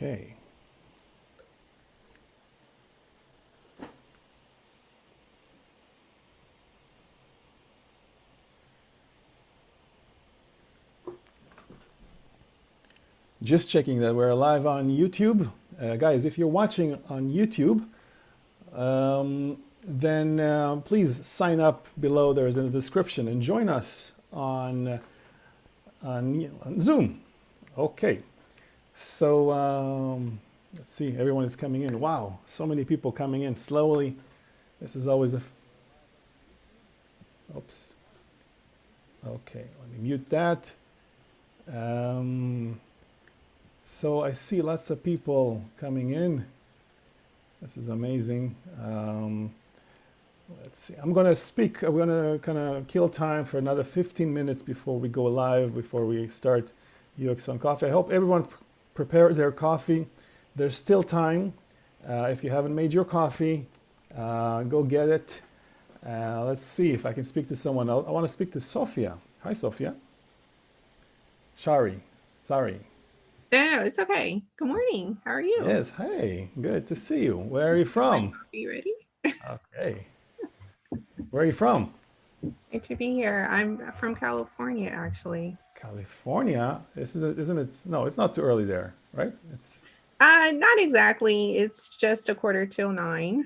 Okay. Just checking that we're live on YouTube. Guys, if you're watching on YouTube, then please sign up below. There's in the description and join us on Zoom. Okay. So let's see. Everyone is coming in. Wow, so many people coming in slowly. This is always oops. Okay, let me mute that. So I see lots of people coming in. This is amazing. Let's see. I'm going to speak. I'm going to kind of kill time for another 15 minutes before we go live, before we start UX on Coffee. I hope everyone prepared their coffee. There's still time. If you haven't made your coffee, go get it. Let's see if I can speak to someone. I want to speak to Sophia. Hi, Sophia. Sorry. No, it's okay. Good morning. How are you? Yes. Hey, good to see you. Where are you from? Are you ready? Okay. Where are you from? Great to be here. I'm from California, actually. California? Isn't it? No, it's not too early there, right? It's not exactly. It's just 9:15.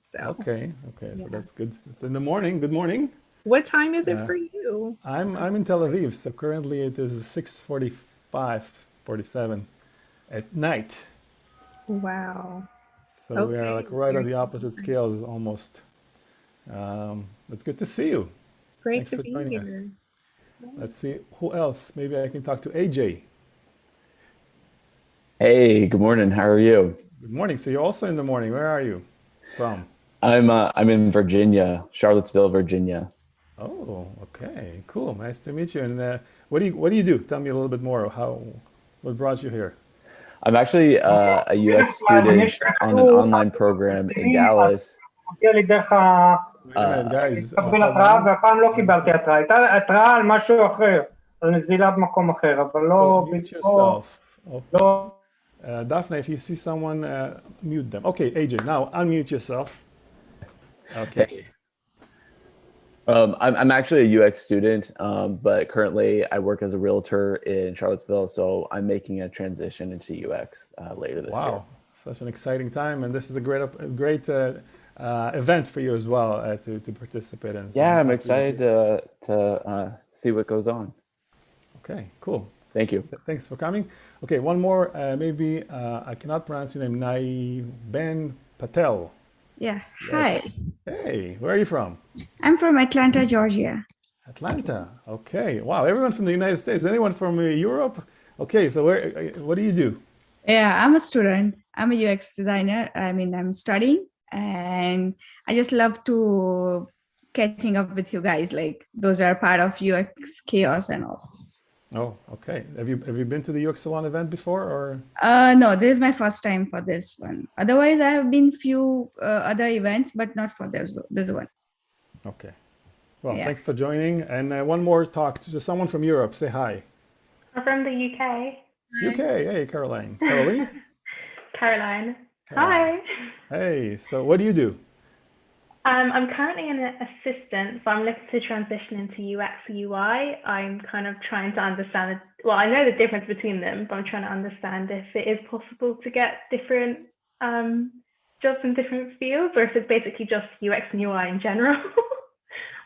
So okay. yeah. So that's good. It's in the morning. Good morning. What time is it for you? I'm in Tel Aviv, so currently it is 6:45, 47 at night. Wow. So okay. We are like right on the opposite scales almost. It's good to see you. Great to be here. Us. Let's see who else. Maybe I can talk to AJ. Hey, good morning. How are you? Good morning. So you're also in the morning. Where are you from? I'm in Virginia, Charlottesville, Virginia. Oh, okay, cool. Nice to meet you. And what do you do? Tell me a little bit more. What brought you here? I'm actually a UX student on an online program in Dallas. Guys, והפעם לא קיבלתי התראה, הייתה התראה על משהו אחר, על נזילה במקום אחר, אבל לא... Mute yourself. Daphne, if you see someone, mute them. Okay, AJ, now unmute yourself. Okay. I'm actually a UX student, but currently I work as a realtor in Charlottesville, so I'm making a transition into UX later this year. Wow, such an exciting time, and this is a great event for you as well to participate in. So yeah, I'm excited to see what goes on. Okay, cool. Thank you. Thanks for coming. Okay, one more. Maybe I cannot pronounce your name. Nai Ben Patel. Yeah. Yes. Hi. Hey, where are you from? I'm from Atlanta, Georgia. Atlanta. Okay. Wow. Everyone from the United States. Anyone from Europe? Okay. So what do you do? Yeah, I'm a student. I'm a UX designer. I mean, I'm studying, and I just love to catching up with you guys. Like those are part of UX chaos and all. Oh, okay. Have you been to the UX Salon event before, or? No, this is my first time for this one. Otherwise, I have been few other events, but not for this one. Okay. Well, yeah. Thanks for joining. And one more talk to someone from Europe. Say hi. I'm from the UK. UK. Hey, Caroline. Caroline? Caroline. Hi. Hey. So what do you do? I'm currently an assistant, so I'm looking to transition into UX UI. I'm kind of trying to understand, well, I know the difference between them, but I'm trying to understand if it is possible to get different jobs in different fields, or if it's basically just UX and UI in general,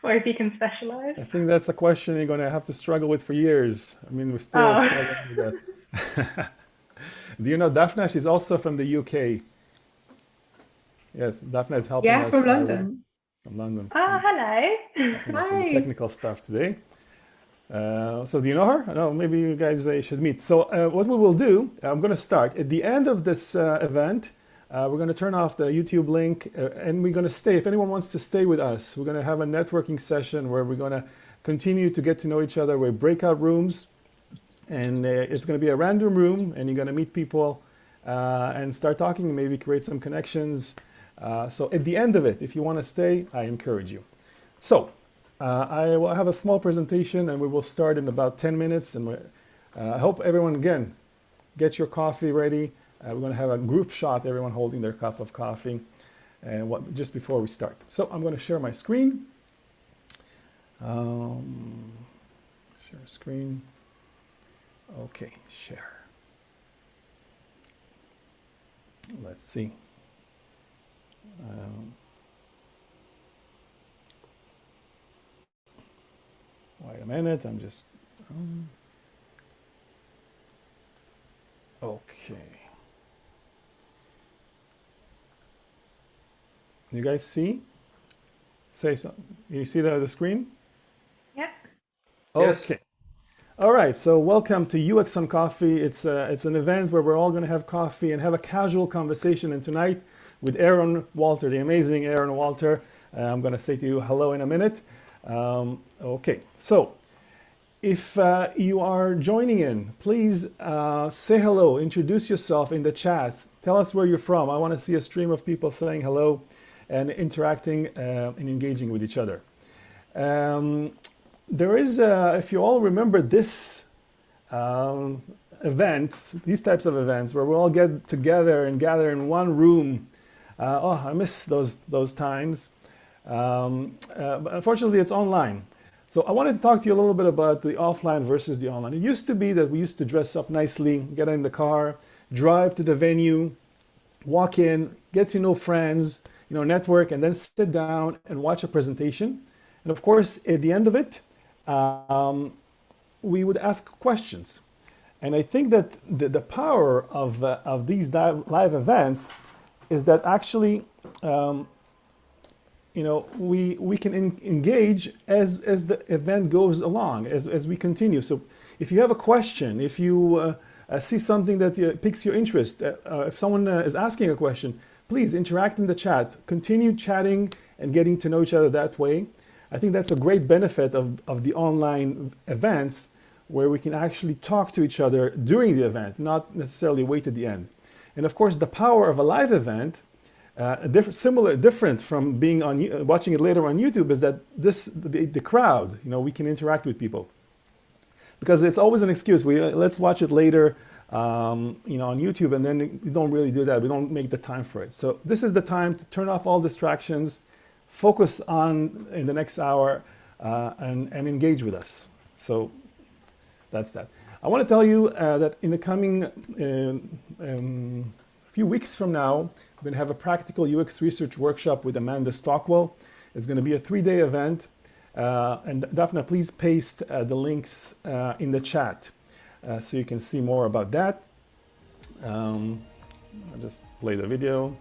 or if you can specialize. I think that's a question you're going to have to struggle with for years. I mean, we're still struggling with that. Do you know Daphne? She's also from the UK. Yes, Daphne is helping us. Yeah, from London. From London. Oh, hello. Hi. Technical stuff today. So do you know her? No, maybe you guys should meet. So what we will do, I'm going to start. At the end of this event, we're going to turn off the YouTube link and we're going to stay. If anyone wants to stay with us, we're going to have a networking session where we're going to continue to get to know each other with breakout rooms. And it's going to be a random room and you're going to meet people and start talking, maybe create some connections. So at the end of it, if you want to stay, I encourage you. So I will have a small presentation and we will start in about 10 minutes. And I hope everyone, again, get your coffee ready. We're going to have a group shot, everyone holding their cup of coffee, and just before we start. So I'm going to share my screen. Share screen. Okay, share. Let's see. Wait a minute, I'm just... okay. You guys see? Say something. You see the screen? Yep. Okay. Yes. All right, so welcome to UX on Coffee. It's an event where we're all going to have coffee and have a casual conversation. And tonight with Aarron Walter, the amazing Aarron Walter. I'm going to say to you hello in a minute. Okay, so if you are joining in, please say hello, introduce yourself in the chats. Tell us where you're from. I want to see a stream of people saying hello and interacting and engaging with each other. There is, if you all remember this event, these types of events where we all get together and gather in one room. Oh, I miss those times. But unfortunately, it's online. So I wanted to talk to you a little bit about the offline versus the online. It used to be that we used to dress up nicely, get in the car, drive to the venue, walk in, get to know friends, network, and then sit down and watch a presentation. And of course, at the end of it, we would ask questions. And I think that the power of these live events is that actually, we can engage as the event goes along, as we continue. So if you have a question, if you see something that piques your interest, if someone is asking a question, please interact in the chat, continue chatting and getting to know each other that way. I think that's a great benefit of the online events where we can actually talk to each other during the event, not necessarily wait at the end. And of course, the power of a live event, different from being watching it later on YouTube, is that the crowd, we can interact with people, because it's always an excuse. Let's watch it later, on YouTube, and then we don't really do that. We don't make the time for it. So this is the time to turn off all distractions, focus on in the next hour, and engage with us. So that's that. I want to tell you that in the coming few weeks from now, we're going to have a practical UX research workshop with Amanda Stockwell. It's going to be a 3-day event. And Daphne, please paste the links in the chat so you can see more about that. I'll just play the video.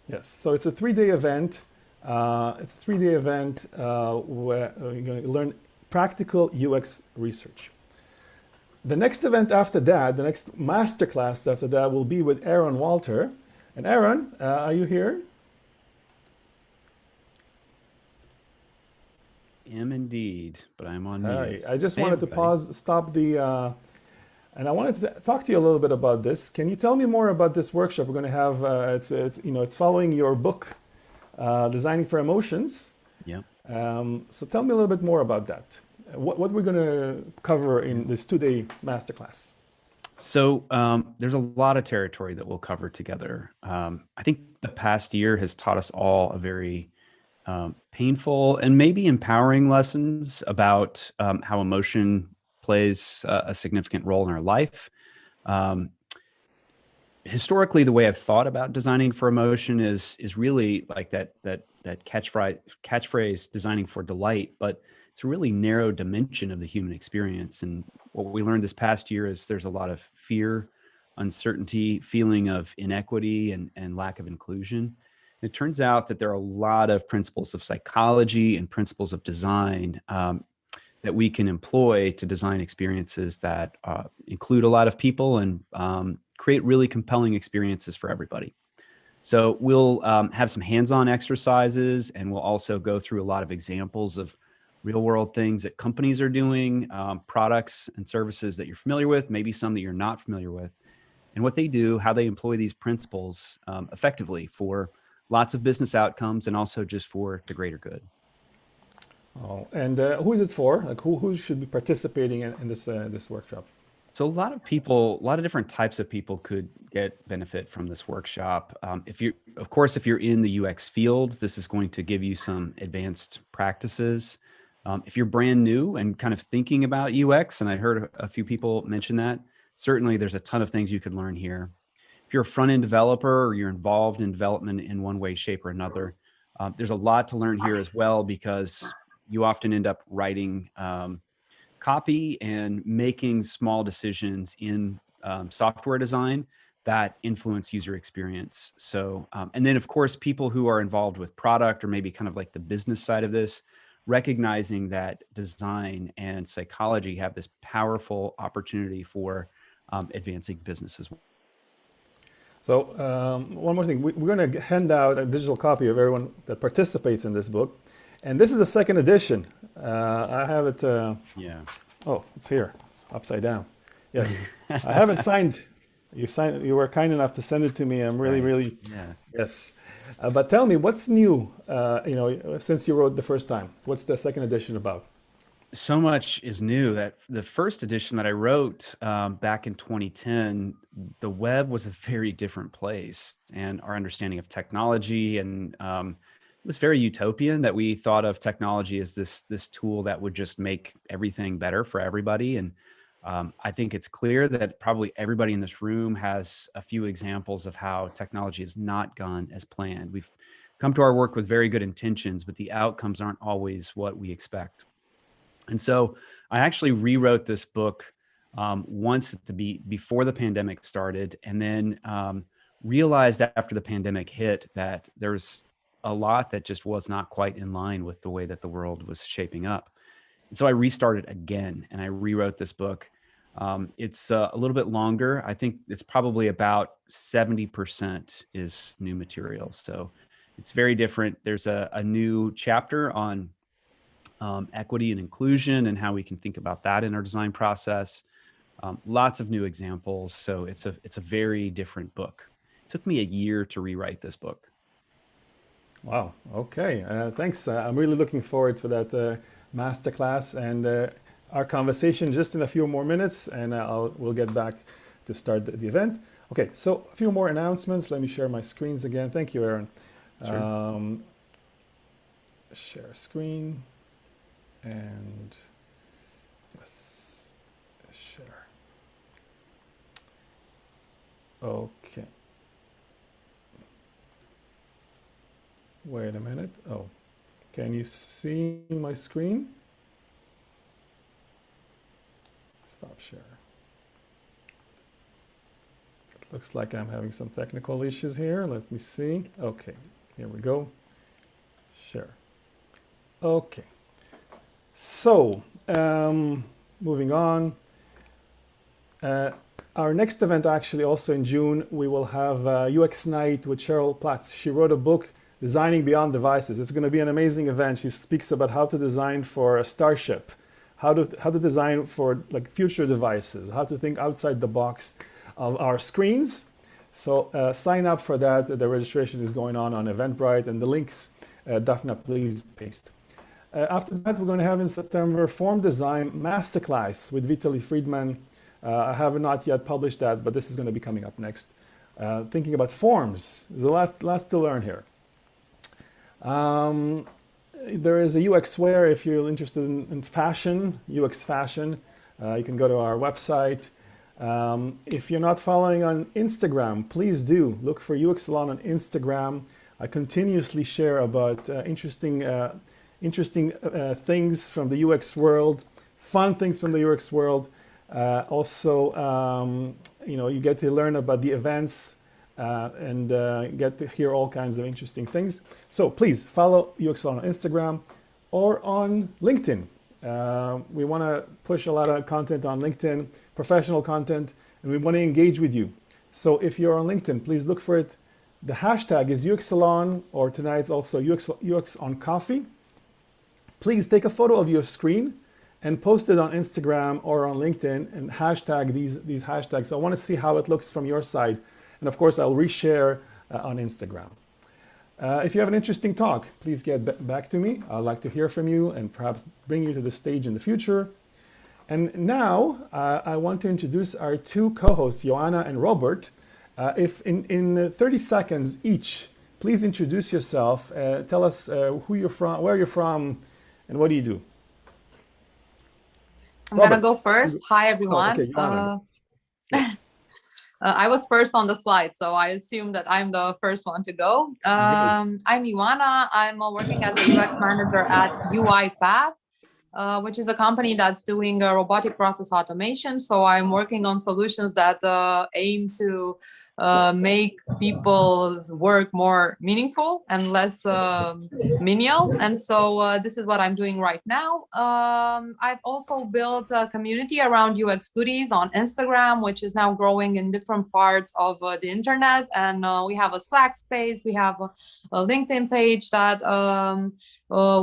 Yes, so it's a 3-day event. It's a 3-day event where you're going to learn practical UX research. The next event after that, the next masterclass after that, will be with Aarron Walter. And Aarron, are you here? Am indeed, but I'm on mute. I just wanted to stop the, and I wanted to talk to you a little bit about this. Can you tell me more about this workshop we're going to have? It's following your book, Designing for Emotions. Yep. So tell me a little bit more about that. What we're going to cover in this 2-day masterclass. So there's a lot of territory that we'll cover together. I think the past year has taught us all a very painful and maybe empowering lessons about how emotion plays a significant role in our life. Historically, the way I've thought about designing for emotion is really like that catchphrase, designing for delight, but it's a really narrow dimension of the human experience. And what we learned this past year is there's a lot of fear, uncertainty, feeling of inequity and lack of inclusion. It turns out that there are a lot of principles of psychology and principles of design that we can employ to design experiences that include a lot of people and create really compelling experiences for everybody. So we'll have some hands-on exercises, and we'll also go through a lot of examples of real-world things that companies are doing, products and services that you're familiar with, maybe some that you're not familiar with, and what they do, how they employ these principles effectively for lots of business outcomes and also just for the greater good. Oh, and who is it for? Like who should be participating in this this workshop? So a lot of people, a lot of different types of people could get benefit from this workshop. If you, of course, if you're in the UX field, this is going to give you some advanced practices. If you're brand new and kind of thinking about UX, and I heard a few people mention that, certainly there's a ton of things you could learn here. If you're a front-end developer or you're involved in development in one way, shape, or another, there's a lot to learn here as well, because you often end up writing copy and making small decisions in software design that influence user experience. So, and then of course, people who are involved with product or maybe kind of like the business side of this, recognizing that design and psychology have this powerful opportunity for advancing business as well. So one more thing, we're going to hand out a digital copy of everyone that participates in this book. And this is a second edition. I have it. Yeah. Oh, it's here. It's upside down. Yes, I have it signed. You were kind enough to send it to me. I'm really. Yeah. Yes. But tell me, what's new? You know, since you wrote the first time, what's the second edition about? So much is new. That the first edition that I wrote back in 2010, the web was a very different place, and our understanding of technology and it was very utopian, that we thought of technology as this tool that would just make everything better for everybody. And I think it's clear that probably everybody in this room has a few examples of how technology has not gone as planned. We've come to our work with very good intentions, but the outcomes aren't always what we expect. And so I actually rewrote this book once at before the pandemic started, and then realized after the pandemic hit that there's a lot that just was not quite in line with the way that the world was shaping up. And so I restarted again and I rewrote this book. It's a little bit longer. I think it's probably about 70% is new material. So it's very different. There's a new chapter on equity and inclusion and how we can think about that in our design process. Lots of new examples. So it's a very different book. It took me a year to rewrite this book. Wow. Okay. Thanks. I'm really looking forward to that masterclass and our conversation just in a few more minutes, and we'll get back to start the event. Okay. So a few more announcements. Let me share my screens again. Thank you, Aarron. Sure. Share screen and yes, share. Okay. Wait a minute. Oh, can you see my screen? Stop share. It looks like I'm having some technical issues here. Let me see. Okay, here we go. Share. Okay. So, moving on. Our next event, actually, also in June, we will have UX Night with Cheryl Platz. She wrote a book, Designing Beyond Devices. It's going to be an amazing event. She speaks about how to design for a starship, how to design for like future devices, how to think outside the box of our screens. So sign up for that. The registration is going on Eventbrite, and the links, Daphna, please paste. After that, we're going to have in September Form Design Masterclass with Vitaly Friedman. I have not yet published that, but this is going to be coming up next. Thinking about forms. There's a lot to learn here. There is a UX Wear if you're interested in fashion, UX fashion. You can go to our website. If you're not following on Instagram, please do. Look for UX Salon on Instagram. I continuously share about interesting things from the UX world, fun things from the UX world. Also, you get to learn about the events and get to hear all kinds of interesting things. So please follow UX on Instagram or on LinkedIn. We want to push a lot of content on LinkedIn, professional content, and we want to engage with you. So if you're on LinkedIn, please look for it. The hashtag is UX Salon, or tonight's also UX on Coffee. Please take a photo of your screen and post it on Instagram or on LinkedIn and hashtag these hashtags. I want to see how it looks from your side. And of course, I'll reshare on Instagram. If you have an interesting talk, please get back to me. I'd like to hear from you and perhaps bring you to the stage in the future. And now I want to introduce our two co-hosts, Joanna and Robert. If in 30 seconds each, please introduce yourself. Tell us who you're from, where you're from, and what do you do? I'm gonna go first. Hi, everyone. Oh, okay, Joanna. Yes. I was first on the slide, so I assume that I'm the first one to go. I'm Ioana. I'm working as a UX manager at UiPath, which is a company that's doing robotic process automation. So I'm working on solutions that aim to make people's work more meaningful and less menial. And so this is what I'm doing right now. I've also built a community around UX goodies on Instagram, which is now growing in different parts of the internet. And we have a Slack space, we have a LinkedIn page that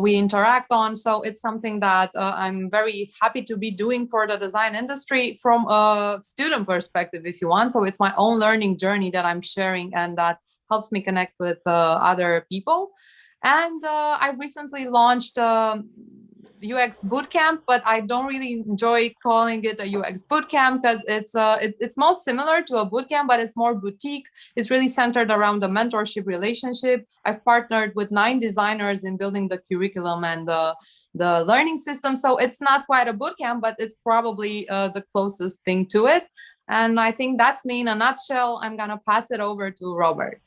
we interact on. So it's something that I'm very happy to be doing for the design industry from a student perspective, if you want. So it's my own learning journey that I'm sharing, and that helps me connect with other people. And I've recently launched UX bootcamp, but I don't really enjoy calling it a UX bootcamp because it's most similar to a bootcamp, but it's more boutique. It's really centered around the mentorship relationship. I've partnered with 9 designers in building the curriculum and the learning system. So it's not quite a bootcamp, but it's probably the closest thing to it. And I think that's me in a nutshell. I'm gonna pass it over to Robert.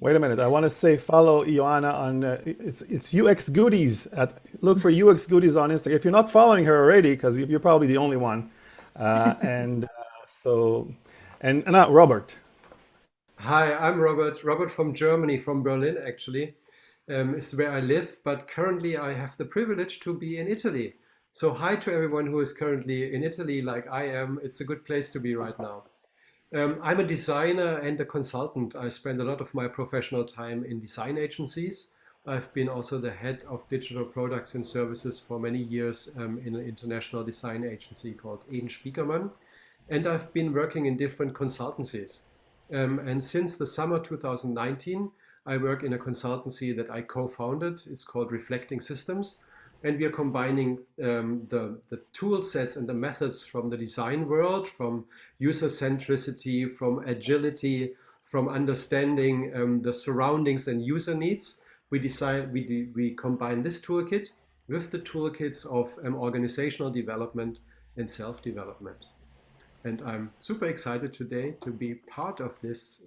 Wait a minute. I want to say follow Ioana on it's UX Goodies. Look for UX Goodies on Instagram. If you're not following her already, because you're probably the only one. And not Robert. Hi, I'm Robert. Robert from Germany, from Berlin actually. Is where I live, but currently I have the privilege to be in Italy. So hi to everyone who is currently in Italy like I am. It's a good place to be right now. I'm a designer and a consultant. I spend a lot of my professional time in design agencies. I've been also the head of digital products and services for many years in an international design agency called Eden Spiekermann. And I've been working in different consultancies. And since the summer 2019, I work in a consultancy that I co-founded. It's called Reflecting Systems. And we are combining the tool sets and the methods from the design world, from user centricity, from agility, from understanding the surroundings and user needs. We combine this toolkit with the toolkits of organizational development and self-development. And I'm super excited today to be part of this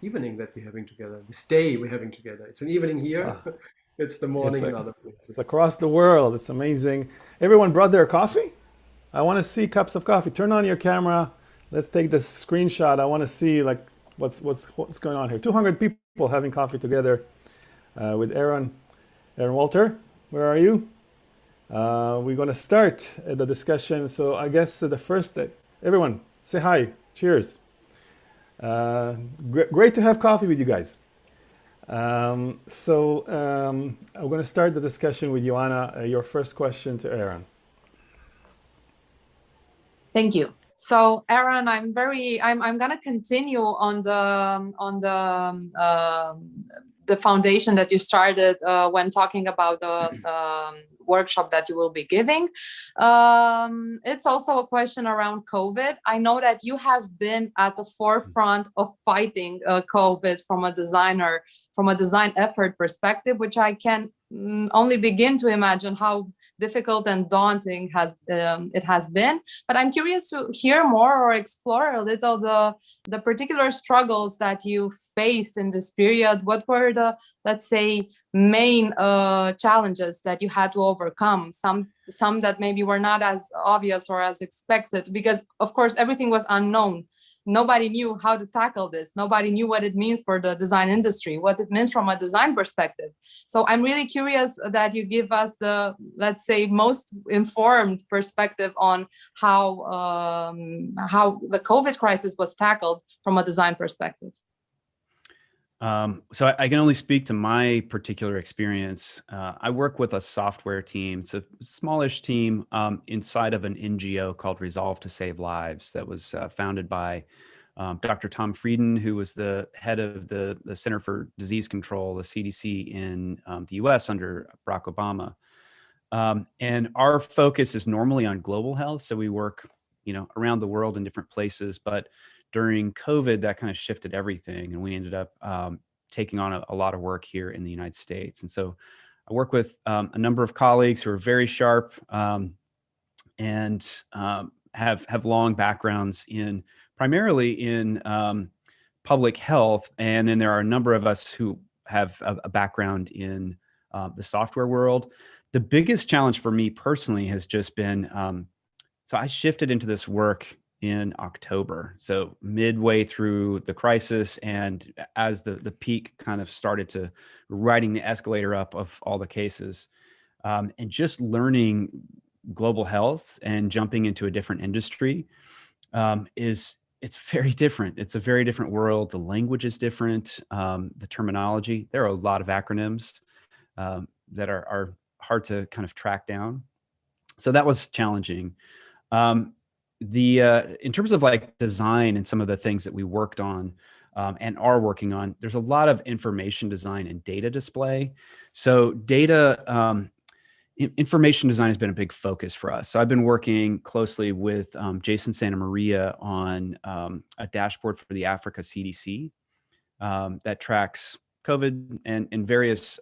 evening that we're having together, this day we're having together. It's an evening here. Ah. It's the morning in other places. It's across the world. It's amazing. Everyone brought their coffee? I want to see cups of coffee. Turn on your camera. Let's take this screenshot. I want to see like what's going on here. 200 people having coffee together with Aarron Walter. Where are you? We're going to start the discussion. So I guess the first, everyone say hi. Cheers. Great to have coffee with you guys. I'm going to start the discussion with Ioana. Your first question to Aarron. Thank you. So Aarron, I'm going to continue on the foundation that you started when talking about the workshop that you will be giving. It's also a question around COVID. I know that you have been at the forefront of fighting COVID from a design effort perspective, which I can only begin to imagine how difficult and daunting it has been. But I'm curious to hear more or explore a little the particular struggles that you faced in this period. What were the, let's say, main challenges that you had to overcome? Some that maybe were not as obvious or as expected, because of course everything was unknown. Nobody knew how to tackle this. Nobody knew what it means for the design industry, what it means from a design perspective. So I'm really curious that you give us the, let's say, most informed perspective on how the COVID crisis was tackled from a design perspective. So I can only speak to my particular experience. I work with a software team. It's a smallish team inside of an NGO called Resolve to Save Lives that was founded by Dr. Tom Frieden, who was the head of the Center for Disease Control, the CDC in the US under Barack Obama. And our focus is normally on global health. So we work, around the world in different places, but during COVID, that kind of shifted everything. And we ended up taking on a lot of work here in the United States. And so I work with a number of colleagues who are very sharp and have long backgrounds primarily in public health. And then there are a number of us who have a background in the software world. The biggest challenge for me personally has just been, so I shifted into this work in October. So midway through the crisis, and as the peak kind of started to riding the escalator up of all the cases, and just learning global health and jumping into a different industry it's very different. It's a very different world. The language is different. The terminology, there are a lot of acronyms that are hard to kind of track down. So that was challenging. In terms of like design and some of the things that we worked on and are working on, there's a lot of information design and data display. So information design has been a big focus for us. So I've been working closely with Jason Santa Maria on a dashboard for the Africa CDC that tracks COVID and various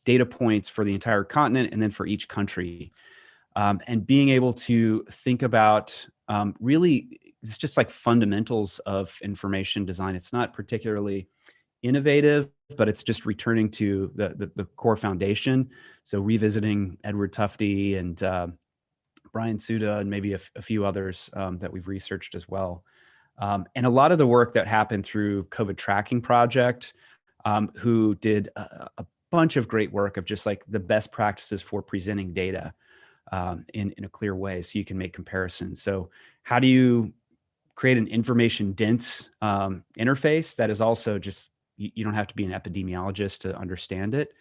data points for the entire continent and then for each country. And being able to think about really, it's just like fundamentals of information design. It's not particularly innovative, but it's just returning to the core foundation. So revisiting Edward Tufte and Brian Suda and maybe a few others that we've researched as well. And a lot of the work that happened through COVID Tracking Project, who did a bunch of great work of just like the best practices for presenting data in a clear way so you can make comparisons. So how do you create an information dense interface that is also just, you don't have to be an epidemiologist to understand it.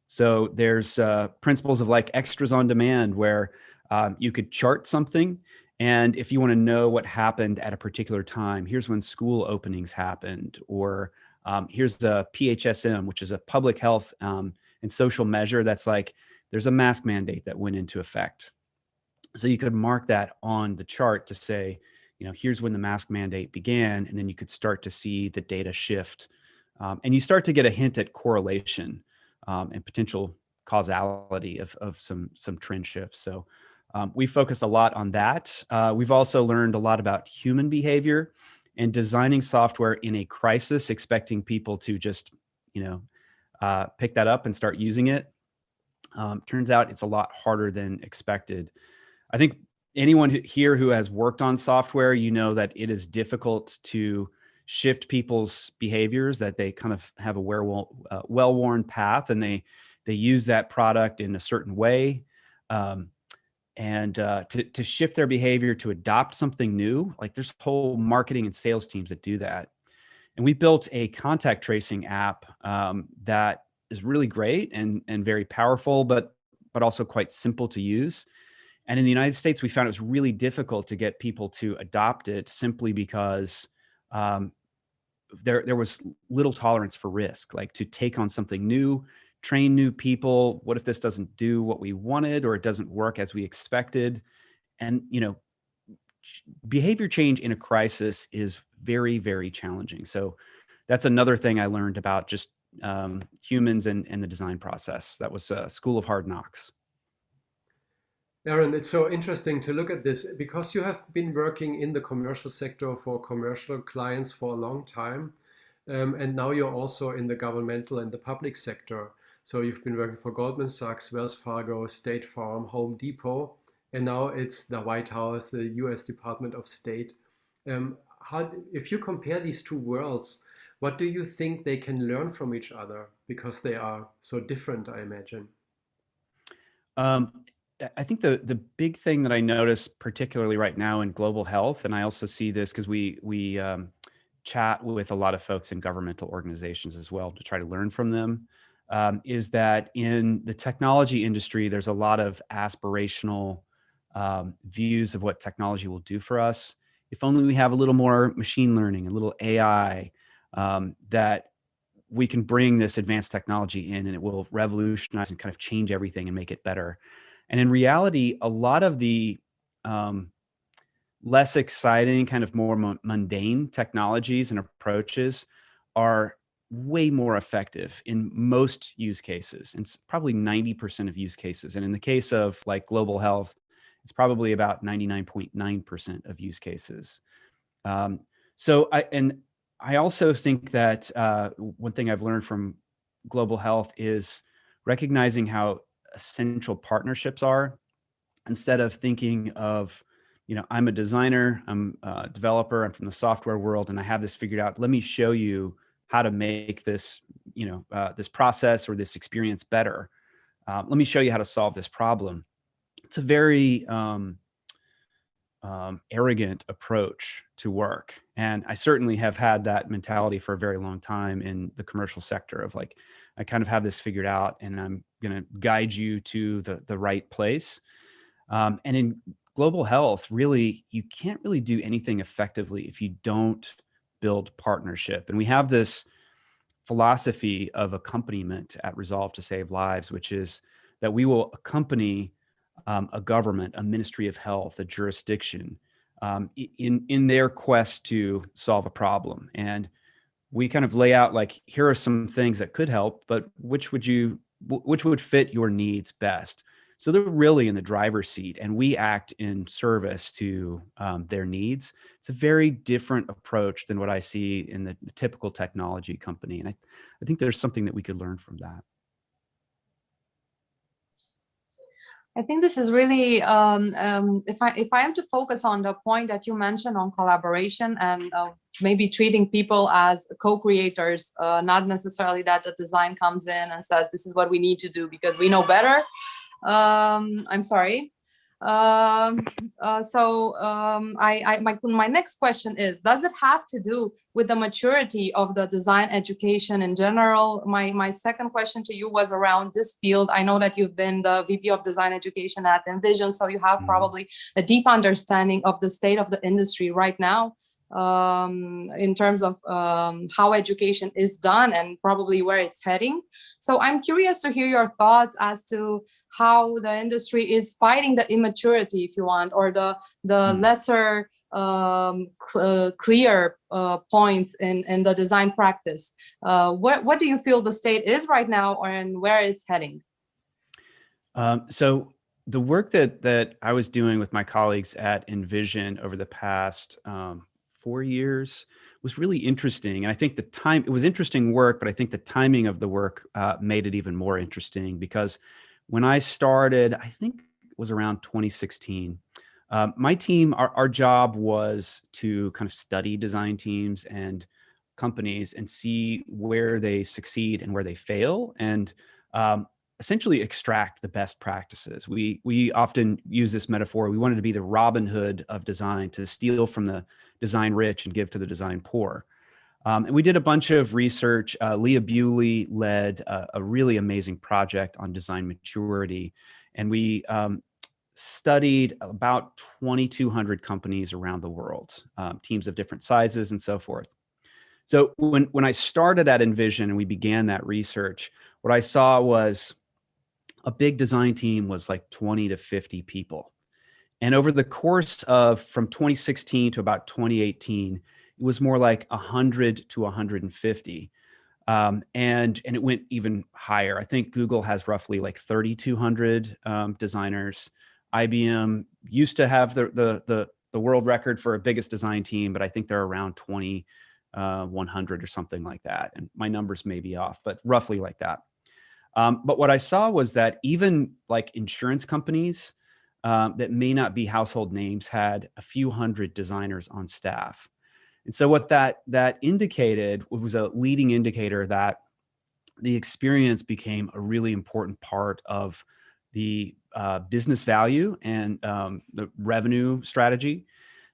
So there's principles of like extras on demand where you could chart something. And if you want to know what happened at a particular time, here's when school openings happened, or here's the PHSM, which is a public health and social measure that's like, there's a mask mandate that went into effect. So you could mark that on the chart to say, here's when the mask mandate began, and then you could start to see the data shift. And you start to get a hint at correlation and potential causality of some trend shifts. So we focus a lot on that. We've also learned a lot about human behavior and designing software in a crisis, expecting people to just, pick that up and start using it. Turns out it's a lot harder than expected. I think anyone here who has worked on software, that it is difficult to shift people's behaviors, that they kind of have a well-worn path and they use that product in a certain way. And to shift their behavior to adopt something new, like there's whole marketing and sales teams that do that. And we built a contact tracing app that is really great and very powerful, but also quite simple to use. And in the United States, we found it was really difficult to get people to adopt it simply because there was little tolerance for risk, like to take on something new, train new people. What if this doesn't do what we wanted, or it doesn't work as we expected? And, behavior change in a crisis is very, very challenging. So that's another thing I learned about just humans and the design process. That was a school of hard knocks. Aarron, it's so interesting to look at this because you have been working in the commercial sector for commercial clients for a long time. And now you're also in the governmental and the public sector. So you've been working for Goldman Sachs, Wells Fargo, State Farm, Home Depot, and now it's the White House, the US Department of State. If you compare these two worlds, what do you think they can learn from each other? Because they are so different, I imagine. I think the big thing that I notice, particularly right now in global health, and I also see this because we chat with a lot of folks in governmental organizations as well to try to learn from them, is that in the technology industry, there's a lot of aspirational views of what technology will do for us. if only we have a little more machine learning, a little AI, that we can bring this advanced technology in and it will revolutionize and kind of change everything and make it better. And in reality, a lot of the less exciting, kind of more mundane technologies and approaches are way more effective in most use cases. And it's probably 90% of use cases. And in the case of like global health, it's probably about 99.9% of use cases. So I also think that one thing I've learned from global health is recognizing how essential partnerships are. Instead of thinking of, I'm a designer, I'm a developer, I'm from the software world, and I have this figured out. Let me show you how to make this, this process or this experience better. Let me show you how to solve this problem. It's a very arrogant approach to work. And I certainly have had that mentality for a very long time in the commercial sector of like, I kind of have this figured out and I'm going to guide you to the right place. And in global health, really, you can't really do anything effectively if you don't build partnership. And we have this philosophy of accompaniment at Resolve to Save Lives, which is that we will accompany a government, a ministry of health, a jurisdiction in their quest to solve a problem. And we kind of lay out like, here are some things that could help, but which would fit your needs best? So they're really in the driver's seat and we act in service to their needs. It's a very different approach than what I see in the typical technology company. And I think there's something that we could learn from that. I think this is really, if I am to focus on the point that you mentioned on collaboration and maybe treating people as co-creators, not necessarily that the design comes in and says, this is what we need to do because we know better. I'm sorry. My next question is, does it have to do with the maturity of the design education in general? My second question to you was around this field. I know that you've been the VP of Design Education at Envision, so you have probably a deep understanding of the state of the industry right now, in terms of how education is done and probably where it's heading. So I'm curious to hear your thoughts as to how the industry is fighting the immaturity, if you want, or the lesser clear points in the design practice. What do you feel the state is right now and where it's heading? So the work that I was doing with my colleagues at Envision over the past 4 years was really interesting. And I think it was interesting work, but I think the timing of the work made it even more interesting because when I started, I think it was around 2016, my team, our job was to kind of study design teams and companies and see where they succeed and where they fail and essentially extract the best practices. We often use this metaphor. We wanted to be the Robin Hood of design, to steal from the design rich and give to the design poor. And we did a bunch of research. Leah Bewley led a really amazing project on design maturity. And we studied about 2,200 companies around the world, teams of different sizes and so forth. So when I started at Envision and we began that research, what I saw was a big design team was like 20 to 50 people. And over the course of from 2016 to about 2018, it was more like 100 to 150. And it went even higher. I think Google has roughly like 3,200 designers. IBM used to have the world record for a biggest design team, but I think they're around 2,100 or something like that. And my numbers may be off, but roughly like that. But what I saw was that even like insurance companies that may not be household names had a few hundred designers on staff. And so what that indicated was a leading indicator that the experience became a really important part of the business value and the revenue strategy.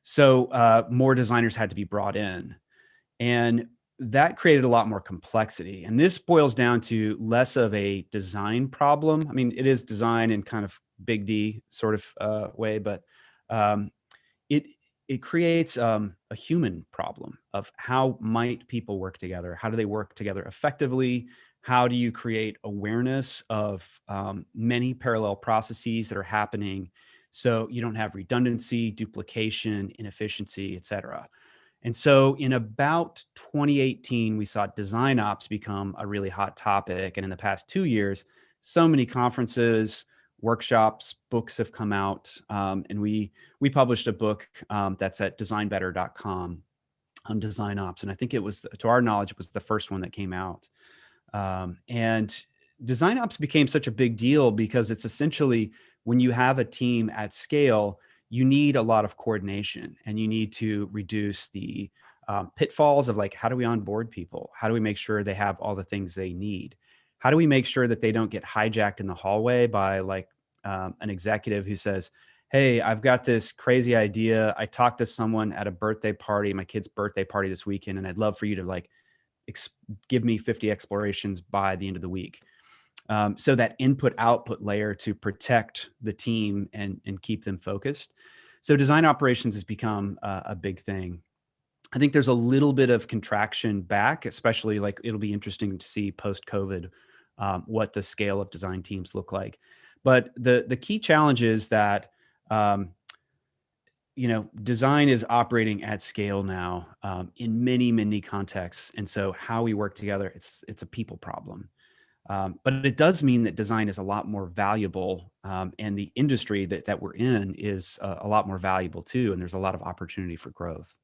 So more designers had to be brought in. And that created a lot more complexity. And this boils down to less of a design problem. I mean, it is design in kind of big D sort of way, but it it creates a human problem of how might people work together? How do they work together effectively? How do you create awareness of many parallel processes that are happening so you don't have redundancy, duplication, inefficiency, et cetera? And so in about 2018, we saw design ops become a really hot topic. And in the past 2 years, so many conferences, workshops, books have come out. And we published a book that's at designbetter.com on design ops. And I think it was, to our knowledge, it was the first one that came out. And design ops became such a big deal because it's essentially when you have a team at scale, you need a lot of coordination and you need to reduce the pitfalls of like, how do we onboard people? How do we make sure they have all the things they need? How do we make sure that they don't get hijacked in the hallway by like an executive who says, hey, I've got this crazy idea. I talked to someone at a birthday party, my kid's birthday party this weekend, and I'd love for you to like give me 50 explorations by the end of the week. So that input output layer to protect the team and keep them focused. So design operations has become a big thing. I think there's a little bit of contraction back, especially like it'll be interesting to see post-COVID what the scale of design teams look like. But the key challenge is that design is operating at scale now in many contexts, and so how we work together, it's a people problem. But it does mean that design is a lot more valuable, and the industry that we're in is a lot more valuable too, and there's a lot of opportunity for growth.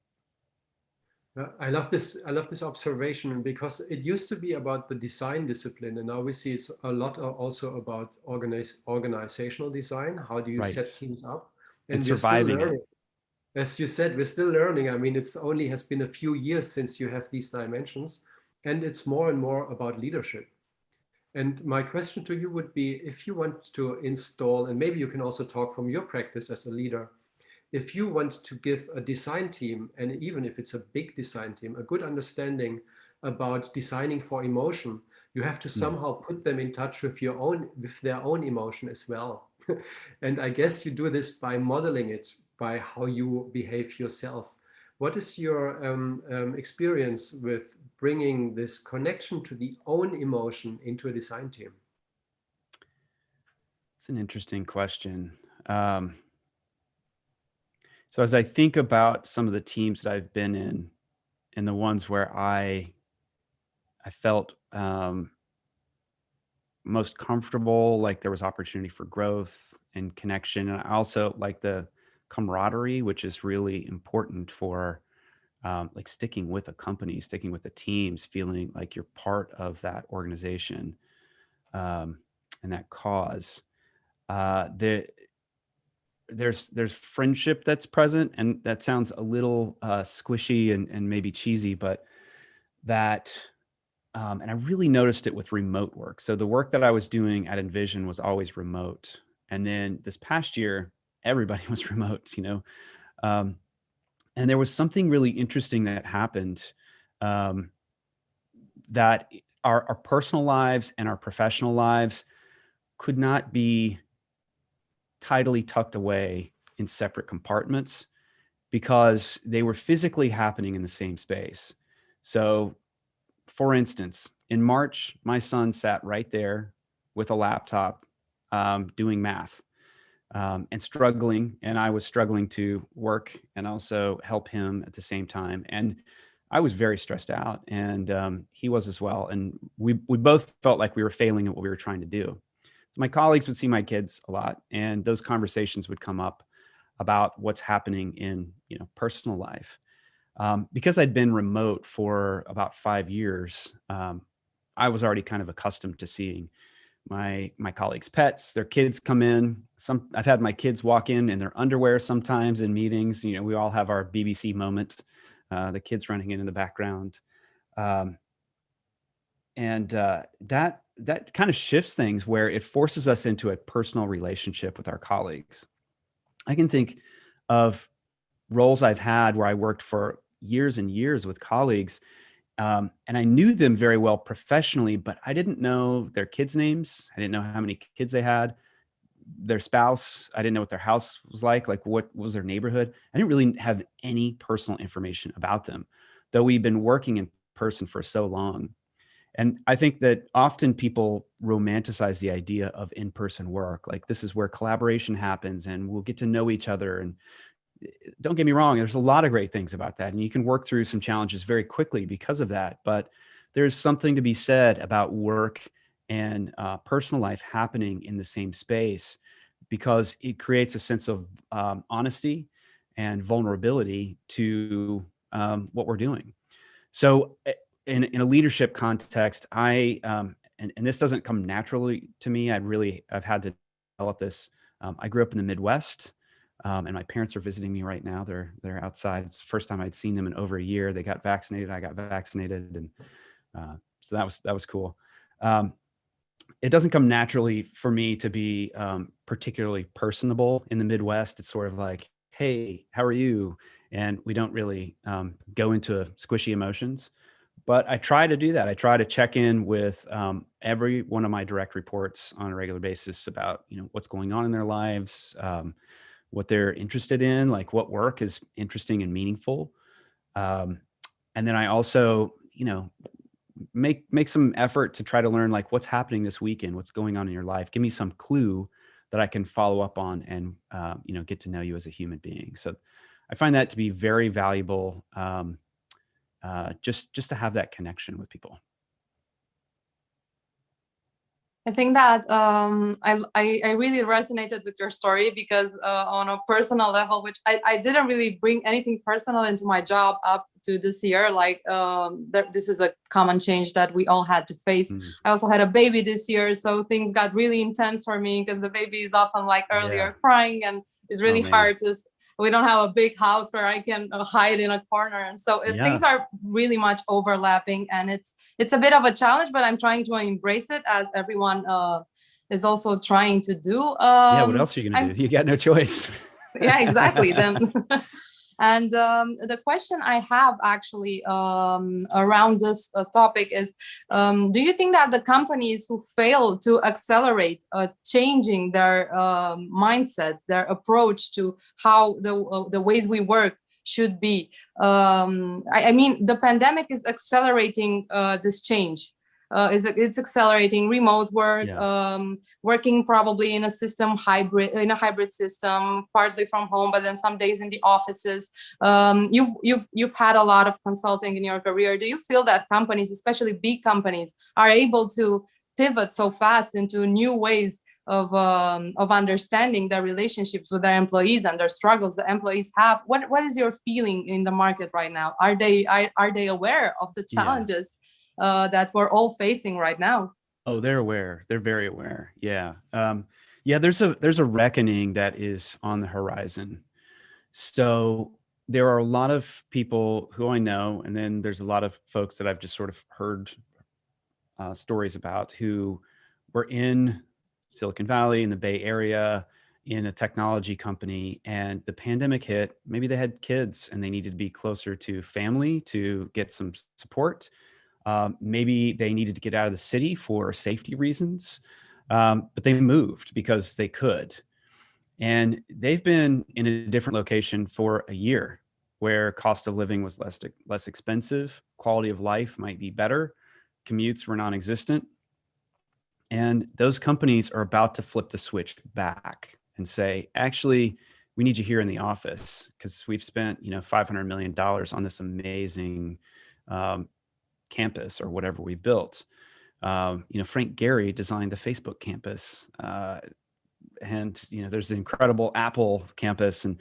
I love this observation, because it used to be about the design discipline, and now we see it's a lot also about organizational design. How do you set teams up? And surviving it. As you said, we're still learning. I mean, it's only has been a few years since you have these dimensions, and it's more and more about leadership. And my question to you would be, if you want to install, and maybe you can also talk from your practice as a leader, if you want to give a design team, and even if it's a big design team, a good understanding about designing for emotion, you have to somehow put them in touch with their own emotion as well. And I guess you do this by modeling it, by how you behave yourself. What is your experience with bringing this connection to the own emotion into a design team? It's an interesting question. So as I think about some of the teams that I've been in, and the ones where I felt most comfortable, like there was opportunity for growth and connection, and I also like the camaraderie, which is really important for like sticking with a company, sticking with the teams, feeling like you're part of that organization and that cause. There's friendship that's present, and that sounds a little squishy and maybe cheesy, but that, and I really noticed it with remote work. So the work that I was doing at Envision was always remote. And then this past year, everybody was remote, and there was something really interesting that happened, that our personal lives and our professional lives could not be tidily tucked away in separate compartments because they were physically happening in the same space. So for instance, in March, my son sat right there with a laptop doing math and struggling, and I was struggling to work and also help him at the same time. And I was very stressed out, and he was as well. And we both felt like we were failing at what we were trying to do. My colleagues would see my kids a lot, and those conversations would come up about what's happening in personal life. Because I'd been remote for about 5 years, I was already kind of accustomed to seeing my colleagues' pets, their kids come in. I've had my kids walk in their underwear sometimes in meetings. We all have our BBC moment, the kids running in the background. And that kind of shifts things, where it forces us into a personal relationship with our colleagues. I can think of roles I've had where I worked for years and years with colleagues, and I knew them very well professionally, but I didn't know their kids' names. I didn't know how many kids they had. their spouse. I didn't know what their house was like what was their neighborhood. I didn't really have any personal information about them, though we've been working in person for so long. And I think that often people romanticize the idea of in-person work. Like, this is where collaboration happens and we'll get to know each other. And don't get me wrong, there's a lot of great things about that. And you can work through some challenges very quickly because of that. But there's something to be said about work and personal life happening in the same space, because it creates a sense of honesty and vulnerability to what we're doing. So in a leadership context, and this doesn't come naturally to me. I've had to develop this. I grew up in the Midwest, and my parents are visiting me right now. They're outside. It's the first time I'd seen them in over a year. They got vaccinated. I got vaccinated, and so that was cool. It doesn't come naturally for me to be particularly personable in the Midwest. It's sort of like, hey, how are you? And we don't really go into squishy emotions. But I try to do that. I try to check in with every one of my direct reports on a regular basis about, what's going on in their lives, what they're interested in, like what work is interesting and meaningful. And then I also, make some effort to try to learn like what's happening this weekend, what's going on in your life. Give me some clue that I can follow up on and, get to know you as a human being. So I find that to be very valuable. Just to have that connection with people. I think that I really resonated with your story because on a personal level, which I didn't really bring anything personal into my job up to this year, like this is a common change that we all had to face. I also had a baby this year, so things got really intense for me because the baby is often like earlier crying, and it's really hard to. We don't have a big house where I can hide in a corner. And so things are really much overlapping, and it's a bit of a challenge, but I'm trying to embrace it, as everyone is also trying to do. What else are you going to do? You got no choice. Yeah, exactly. Then. And the question I have actually around this topic is, do you think that the companies who fail to accelerate changing their mindset, their approach to how the ways we work should be? I mean, the pandemic is accelerating this change. It's accelerating remote work, working probably in a hybrid system, partly from home, but then some days in the offices. You've had a lot of consulting in your career. Do you feel that companies, especially big companies, are able to pivot so fast into new ways of understanding their relationships with their employees and their struggles the employees have? What is your feeling in the market right now? Are they aware of the challenges that we're all facing right now? Oh, they're aware. They're very aware. Yeah. There's a reckoning that is on the horizon. So there are a lot of people who I know, and then there's a lot of folks that I've just sort of heard stories about who were in Silicon Valley, in the Bay Area, in a technology company, and the pandemic hit. Maybe they had kids and they needed to be closer to family to get some support. Maybe they needed to get out of the city for safety reasons, but they moved because they could. And they've been in a different location for a year where cost of living was less expensive, quality of life might be better, commutes were non-existent. And those companies are about to flip the switch back and say, actually, we need you here in the office because we've spent, $500 million on this amazing campus or whatever we've built. Frank Gehry designed the Facebook campus, and there's the incredible Apple campus. And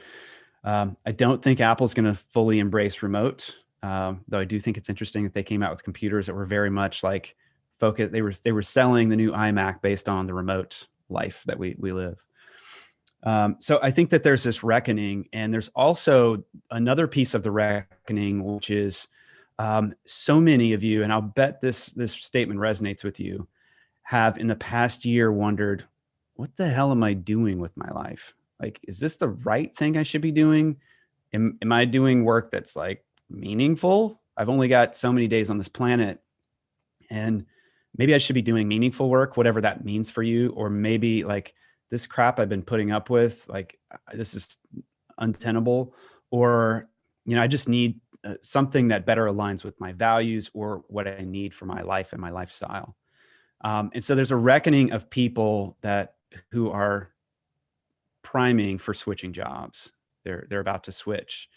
I don't think Apple's going to fully embrace remote, though I do think it's interesting that they came out with computers that were very much like focused. They were selling the new iMac based on the remote life that we live. So I think that there's this reckoning, and there's also another piece of the reckoning, which is so many of you, and I'll bet this statement resonates with you, have in the past year wondered, what the hell am I doing with my life? Like, is this the right thing I should be doing? Am I doing work that's like meaningful? I've only got so many days on this planet, and maybe I should be doing meaningful work, whatever that means for you. Or maybe like this crap I've been putting up with, like, this is untenable, or, I just need something that better aligns with my values or what I need for my life and my lifestyle. And so there's a reckoning of people who are priming for switching jobs. They're about to switch,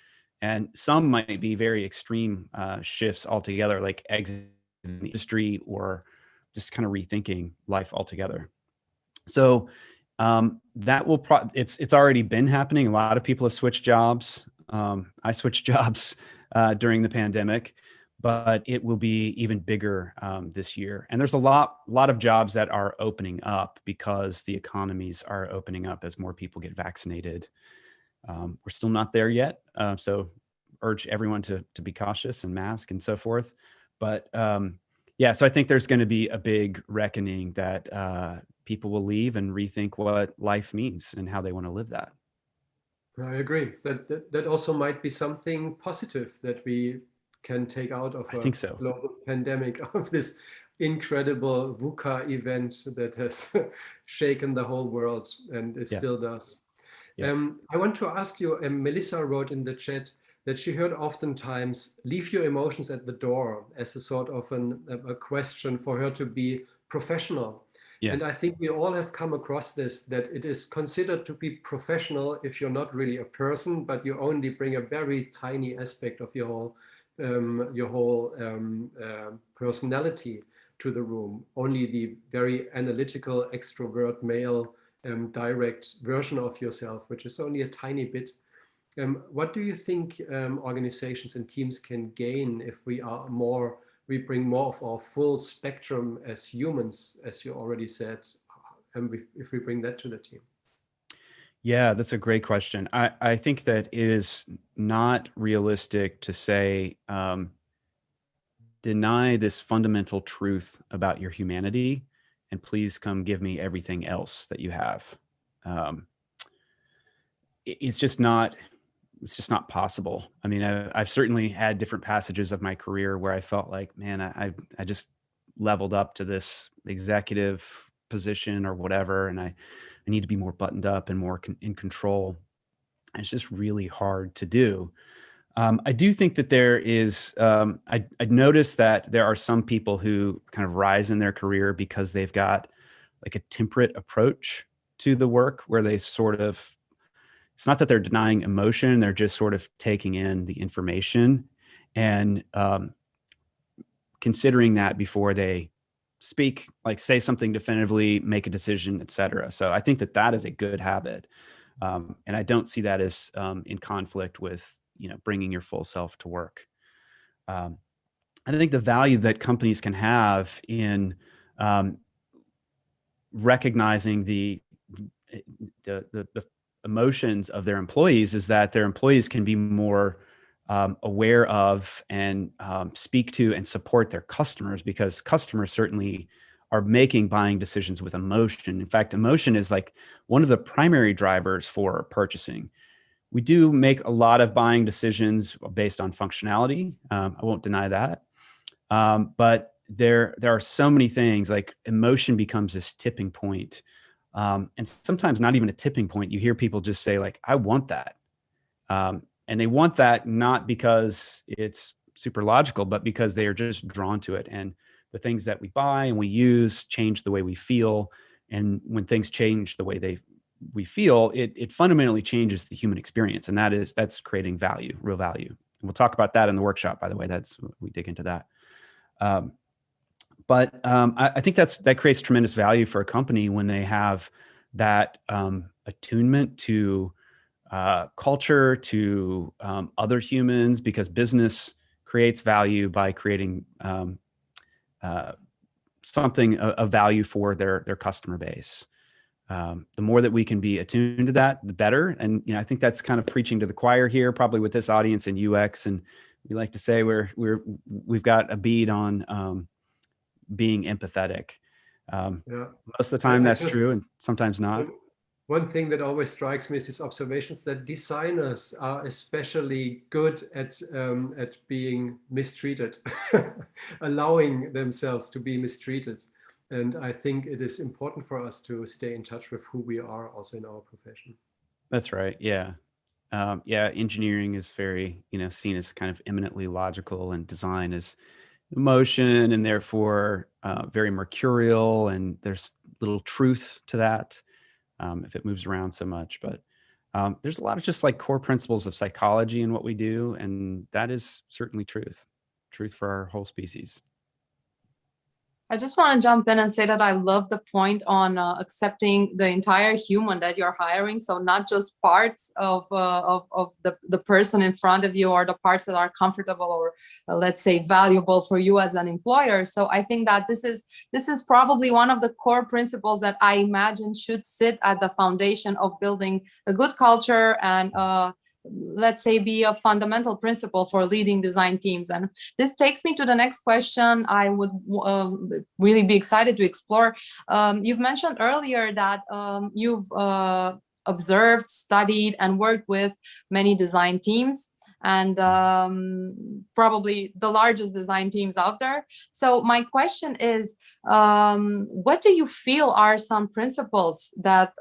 and some might be very extreme shifts altogether, like exit the industry or just kind of rethinking life altogether. So that will it's already been happening. A lot of people have switched jobs. I switched jobs during the pandemic, but it will be even bigger this year. And there's a lot of jobs that are opening up because the economies are opening up as more people get vaccinated. We're still not there yet, so urge everyone to be cautious and mask and so forth. But yeah, so I think there's going to be a big reckoning that people will leave and rethink what life means and how they want to live that. I agree. That also might be something positive that we can take out of I think so. Global pandemic, of this incredible VUCA event that has shaken the whole world, and it still does. I want to ask you, Melissa wrote in the chat that she heard oftentimes, leave your emotions at the door, as a sort of a question for her to be professional. Yeah. And I think we all have come across this, that it is considered to be professional if you're not really a person, but you only bring a very tiny aspect of your whole personality to the room. Only the very analytical, extrovert, male, direct version of yourself, which is only a tiny bit. What do you think organizations and teams can gain if we bring more of our full spectrum as humans, as you already said, and if we bring that to the team? Yeah, that's a great question. I think that it is not realistic to say, deny this fundamental truth about your humanity, and please come give me everything else that you have. It's just not possible. I mean, I've certainly had different passages of my career where I felt like, man, I just leveled up to this executive position or whatever, and I need to be more buttoned up and more in control. And it's just really hard to do. I do think that there is, I noticed that there are some people who kind of rise in their career because they've got like a temperate approach to the work, where they sort of, it's not that they're denying emotion, they're just sort of taking in the information and considering that before they speak, like say something definitively, make a decision, et cetera. So I think that that is a good habit. And I don't see that as in conflict with, bringing your full self to work. I think the value that companies can have in recognizing the emotions of their employees is that their employees can be more aware of and speak to and support their customers, because customers certainly are making buying decisions with emotion. In fact, emotion is like one of the primary drivers for purchasing. We do make a lot of buying decisions based on functionality. I won't deny that. But there are so many things, like emotion becomes this tipping point. And sometimes not even a tipping point. You hear people just say like, I want that. And they want that not because it's super logical, but because they are just drawn to it. And the things that we buy and we use change the way we feel. And when things change the way we feel, it fundamentally changes the human experience. And that's creating value, real value. And we'll talk about that in the workshop, by the way. We dig into that. But I think that creates tremendous value for a company when they have that attunement to culture, to other humans, because business creates value by creating something of value for their customer base. The more that we can be attuned to that, the better. And I think that's kind of preaching to the choir here, probably with this audience in UX. And we like to say we've got a bead on being empathetic. Most of the time that's true, and sometimes not. One thing that always strikes me is these observations that designers are especially good at being mistreated, allowing themselves to be mistreated. And I think it is important for us to stay in touch with who we are also in our profession. That's right. Yeah. Engineering is very, seen as kind of eminently logical, and design is emotion, and therefore very mercurial, and there's little truth to that if it moves around so much. But there's a lot of just like core principles of psychology in what we do, and that is certainly truth for our whole species. I just want to jump in and say that I love the point on accepting the entire human that you're hiring. So not just parts of the person in front of you, or the parts that are comfortable or let's say valuable for you as an employer. So I think that this is probably one of the core principles that I imagine should sit at the foundation of building a good culture, and let's say be a fundamental principle for leading design teams. And this takes me to the next question I would really be excited to explore. You've mentioned earlier that you've observed, studied, and worked with many design teams, and probably the largest design teams out there. So my question is, what do you feel are some principles that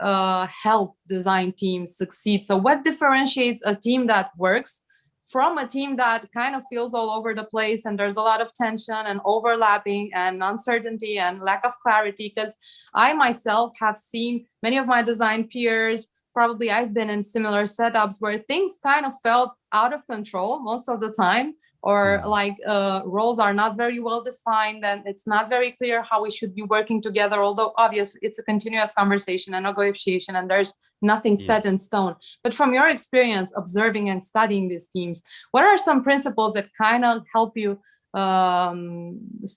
help design teams succeed? So what differentiates a team that works from a team that kind of feels all over the place, and there's a lot of tension and overlapping and uncertainty and lack of clarity? Because I myself have seen many of my design peers, probably I've been in similar setups where things kind of felt out of control most of the time, or like roles are not very well defined, and it's not very clear how we should be working together, although obviously it's a continuous conversation and negotiation, and there's nothing set in stone. But from your experience observing and studying these teams, what are some principles that kind of help you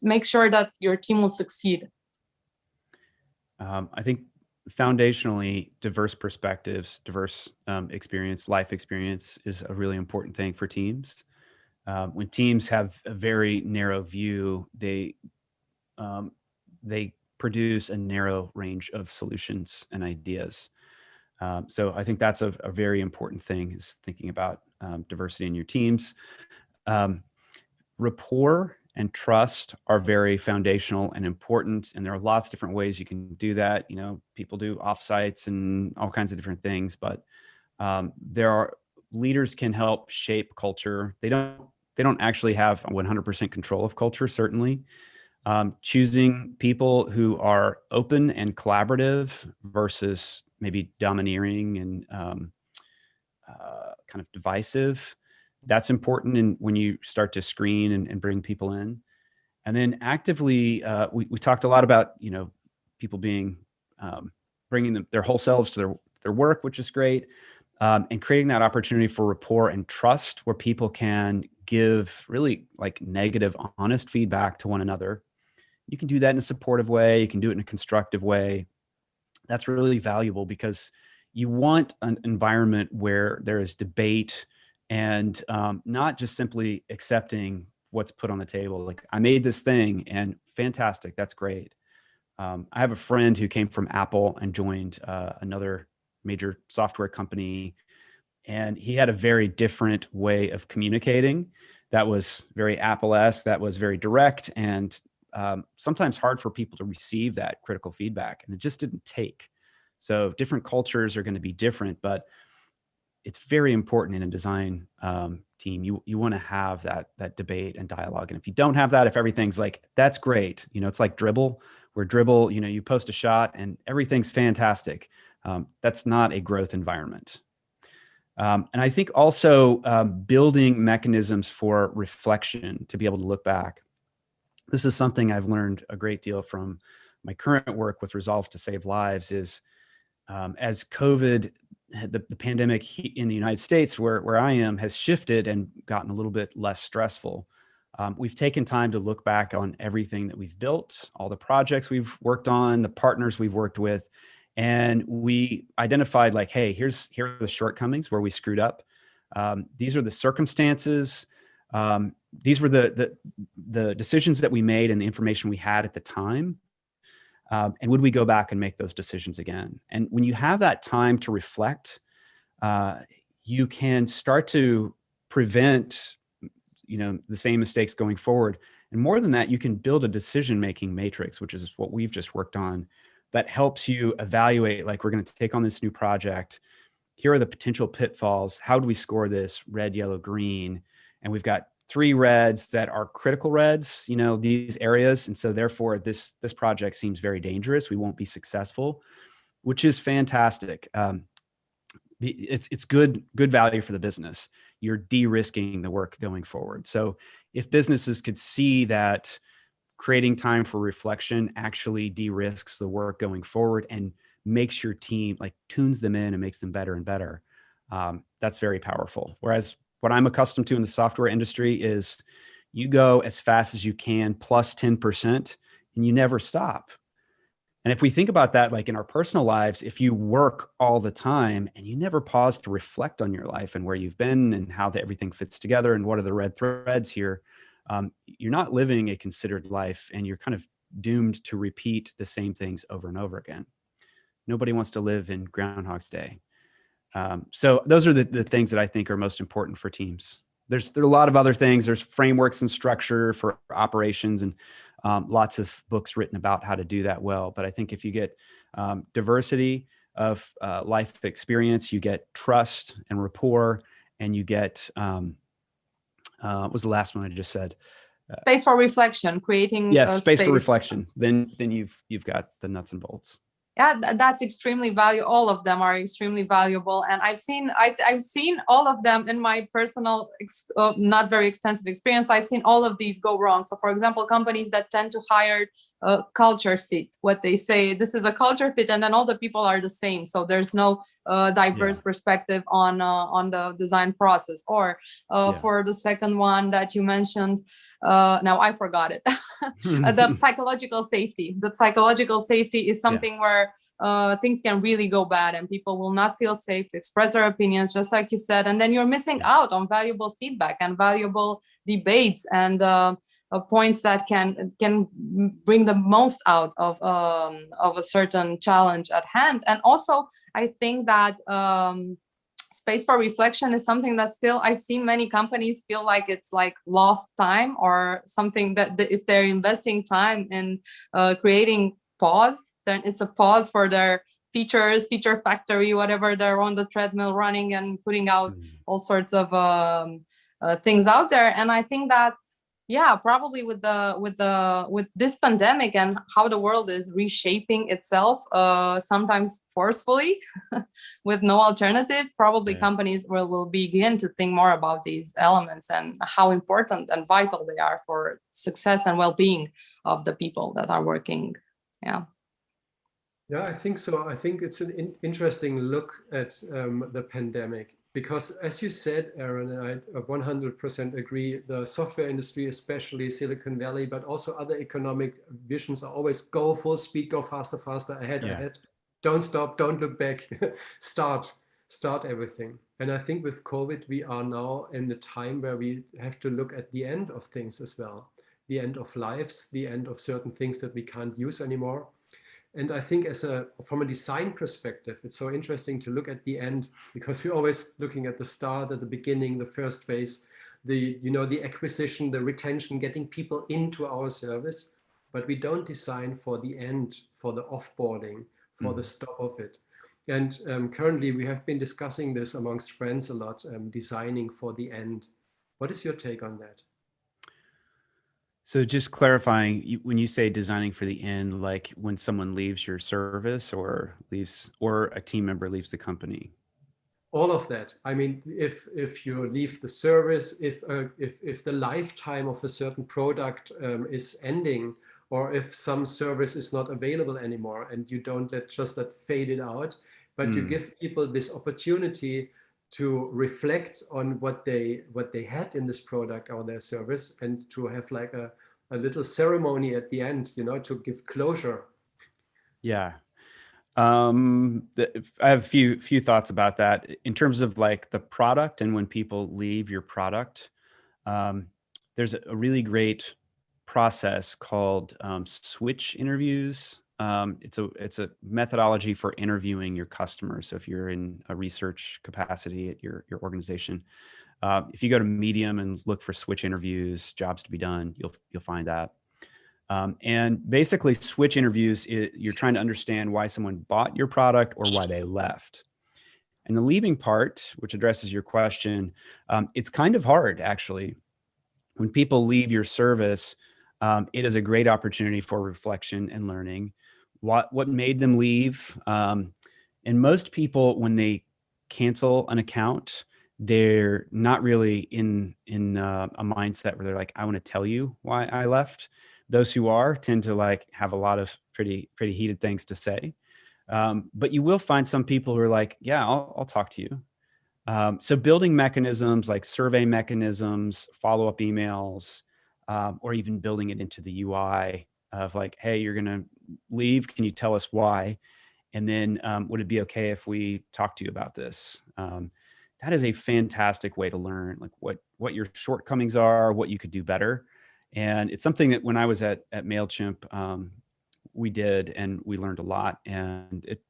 make sure that your team will succeed? I think foundationally, diverse perspectives, diverse life experience is a really important thing for teams. When teams have a very narrow view, they produce a narrow range of solutions and ideas. So I think that's a very important thing, is thinking about diversity in your teams. Rapport and trust are very foundational and important, and there are lots of different ways you can do that. People do offsites and all kinds of different things, but leaders can help shape culture. They don't actually have 100% control of culture, certainly. Choosing people who are open and collaborative versus maybe domineering and kind of divisive, that's important. And when you start to screen and bring people in, and then actively, we talked a lot about, people being, bringing their whole selves to their work, which is great. And creating that opportunity for rapport and trust, where people can give really like negative, honest feedback to one another. You can do that in a supportive way. You can do it in a constructive way. That's really valuable, because you want an environment where there is debate, and not just simply accepting what's put on the table. Like, I made this thing and fantastic, that's great. I have a friend who came from Apple and joined another major software company, and he had a very different way of communicating that was very Apple-esque, that was very direct, and sometimes hard for people to receive that critical feedback, and it just didn't take. So different cultures are going to be different, but it's very important in a design team. You want to have that debate and dialogue. And if you don't have that, if everything's like, that's great, it's like dribble, where dribble, you post a shot and everything's fantastic. That's not a growth environment. And I think also building mechanisms for reflection, to be able to look back. This is something I've learned a great deal from my current work with Resolve to Save Lives, is as COVID, the pandemic in the United States, where I am, has shifted and gotten a little bit less stressful. We've taken time to look back on everything that we've built, all the projects we've worked on, the partners we've worked with, and we identified like, hey, here are the shortcomings where we screwed up. These are the circumstances. These were the decisions that we made and the information we had at the time. And would we go back and make those decisions again? And when you have that time to reflect, you can start to prevent, the same mistakes going forward. And more than that, you can build a decision-making matrix, which is what we've just worked on, that helps you evaluate, like, we're going to take on this new project. Here are the potential pitfalls. How do we score this? Red, yellow, green. And we've got 3 reds that are critical reds, these areas. And so therefore this project seems very dangerous. We won't be successful, which is fantastic. It's good value for the business. You're de-risking the work going forward. So if businesses could see that creating time for reflection actually de-risks the work going forward and makes your team, like, tunes them in and makes them better and better, that's very powerful. Whereas what I'm accustomed to in the software industry is you go as fast as you can, plus 10%, and you never stop. And if we think about that, like in our personal lives, if you work all the time and you never pause to reflect on your life and where you've been and how everything fits together and what are the red threads here, you're not living a considered life, and you're kind of doomed to repeat the same things over and over again. Nobody wants to live in Groundhog's Day. So those are the things that I think are most important for teams. There are a lot of other things. There's frameworks and structure for operations, and lots of books written about how to do that well. But I think if you get diversity of life experience, you get trust and rapport, and you get, what was the last one I just said? Space for reflection, creating space for reflection. Then you've got the nuts and bolts. Yeah, that's extremely valuable. All of them are extremely valuable, and I've seen all of them in my personal, not very extensive experience. I've seen all of these go wrong. So, for example, companies that tend to hire culture fit, what they say, this is a culture fit, and then all the people are the same. So there's no diverse perspective on the design process. Or for the second one that you mentioned, now I forgot it. The psychological safety. The psychological safety is something where things can really go bad, and people will not feel safe to express their opinions, just like you said. And then you're missing out on valuable feedback and valuable debates and points that can bring the most out of a certain challenge at hand. And also, I think that space for reflection is something that still I've seen many companies feel like it's like lost time, or something that if they're investing time in creating pause, then it's a pause for their features, feature factory, whatever, they're on the treadmill running and putting out all sorts of things out there. And I think that probably with this pandemic and how the world is reshaping itself, sometimes forcefully, with no alternative, probably companies will begin to think more about these elements and how important and vital they are for success and well-being of the people that are working. Yeah, I think so. I think it's an interesting look at the pandemic. Because as you said, Aarron, and I 100% agree, the software industry, especially Silicon Valley, but also other economic visions are always go full speed, go faster, ahead. Don't stop, don't look back, start everything. And I think with COVID, we are now in the time where we have to look at the end of things as well. The end of lives, the end of certain things that we can't use anymore. And I think from a design perspective, it's so interesting to look at the end, because we're always looking at the start, at the beginning, the first phase, the acquisition, the retention, getting people into our service, but we don't design for the end, for the offboarding, for the stop of it. And currently we have been discussing this amongst friends a lot, designing for the end. What is your take on that? So just clarifying, when you say designing for the end, like when someone leaves your service or a team member leaves the company? All of that. I mean, if you leave the service, if the lifetime of a certain product is ending, or if some service is not available anymore, and you don't just let fade it out, but you give people this opportunity to reflect on what they had in this product or their service, and to have like a little ceremony at the end, to give closure. Yeah. I have a few thoughts about that in terms of like the product and when people leave your product. There's a really great process called switch interviews. It's a methodology for interviewing your customers. So if you're in a research capacity at your organization, if you go to Medium and look for switch interviews, jobs to be done, you'll find that. And basically, switch interviews, you're trying to understand why someone bought your product or why they left. And the leaving part, which addresses your question, it's kind of hard, actually. When people leave your service, it is a great opportunity for reflection and learning. What made them leave? And most people, when they cancel an account, they're not really in a mindset where they're like, I want to tell you why I left. Those who are tend to like have a lot of pretty heated things to say. But you will find some people who are like, yeah, I'll talk to you. So building mechanisms like survey mechanisms, follow-up emails, or even building it into the UI of like, hey, you're going to leave. Can you tell us why? And then would it be okay if we talk to you about this? That is a fantastic way to learn like what your shortcomings are, what you could do better. And it's something that when I was at MailChimp, we did, and we learned a lot. And it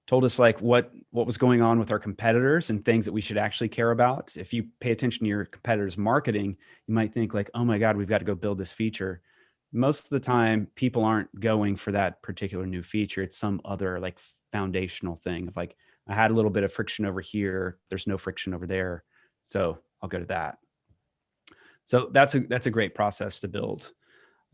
told us like what was going on with our competitors and things that we should actually care about. If you pay attention to your competitors' marketing, you might think like, oh my God, we've got to go build this feature. Most of the time, people aren't going for that particular new feature. It's some other like foundational thing of like, I had a little bit of friction over here. There's no friction over there. So I'll go to that. So that's a great process to build.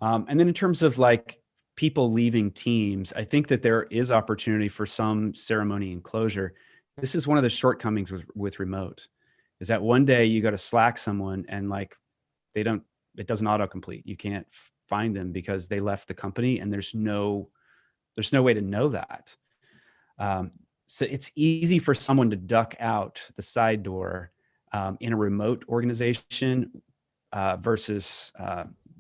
And then in terms of like people leaving teams, I think that there is opportunity for some ceremony and closure. This is one of the shortcomings with remote, is that one day you go to Slack someone and like it doesn't autocomplete. You can't find them because they left the company, and there's no way to know that. So it's easy for someone to duck out the side door in a remote organization versus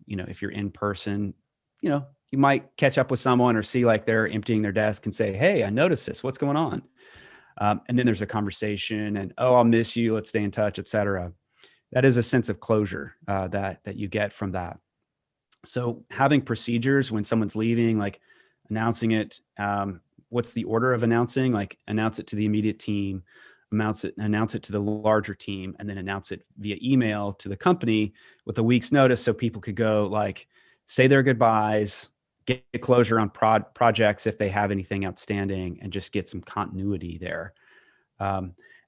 if you're in person, you might catch up with someone or see like they're emptying their desk and say, hey, I noticed this, what's going on? And then there's a conversation and, oh, I'll miss you, let's stay in touch, et cetera. That is a sense of closure that you get from that. So having procedures when someone's leaving, like announcing it, what's the order of announcing? Like announce it to the immediate team, announce it to the larger team, and then announce it via email to the company with a week's notice so people could go like say their goodbyes, get closure on projects if they have anything outstanding, and just get some continuity there.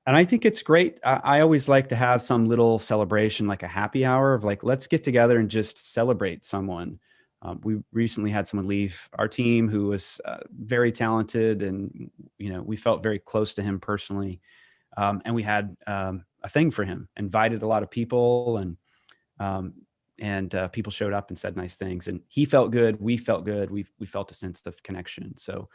And I think it's great. I always like to have some little celebration, like a happy hour of like, let's get together and just celebrate someone. We recently had someone leave our team who was very talented, and we felt very close to him personally. And we had a thing for him, invited a lot of people, and people showed up and said nice things, and he felt good. We felt good. We felt a sense of connection. So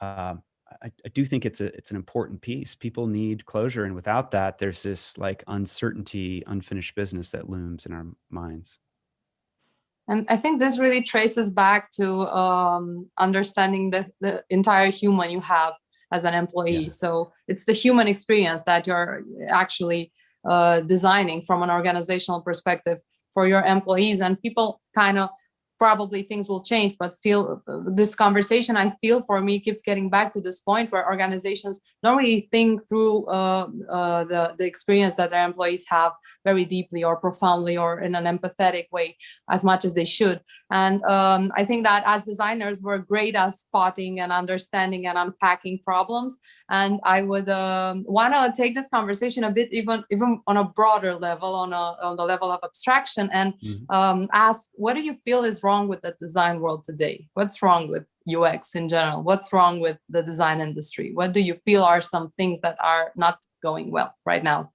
I do think it's an important piece. People need closure, and without that, there's this like uncertainty, unfinished business that looms in our minds. And I think this really traces back to understanding the entire human you have as an employee. Yeah. So it's the human experience that you're actually designing from an organizational perspective for your employees, and people kind of probably things will change, but feel this conversation, I feel for me keeps getting back to this point where organizations don't really think through the experience that their employees have very deeply or profoundly or in an empathetic way as much as they should. And I think that as designers, we're great at spotting and understanding and unpacking problems. And I would want to take this conversation a bit even on a broader level, on the level of abstraction, and ask, what do you feel is wrong with the design world today? What's wrong with UX in general? What's wrong with the design industry? What do you feel are some things that are not going well right now?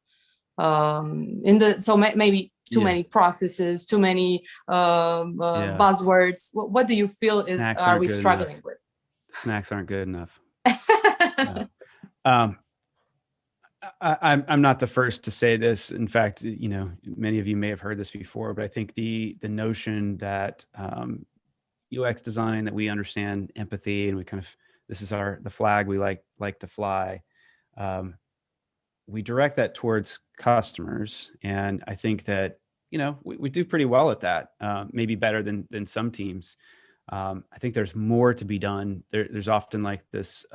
Maybe too many processes, too many buzzwords. What do you feel are we struggling enough. with? Snacks aren't good enough. I'm not the first to say this. In fact, many of you may have heard this before, but I think the notion that UX design, that we understand empathy, and we kind of, this is the flag we like to fly. We direct that towards customers, and I think that we do pretty well at that. Maybe better than some teams. I think there's more to be done. There's often like this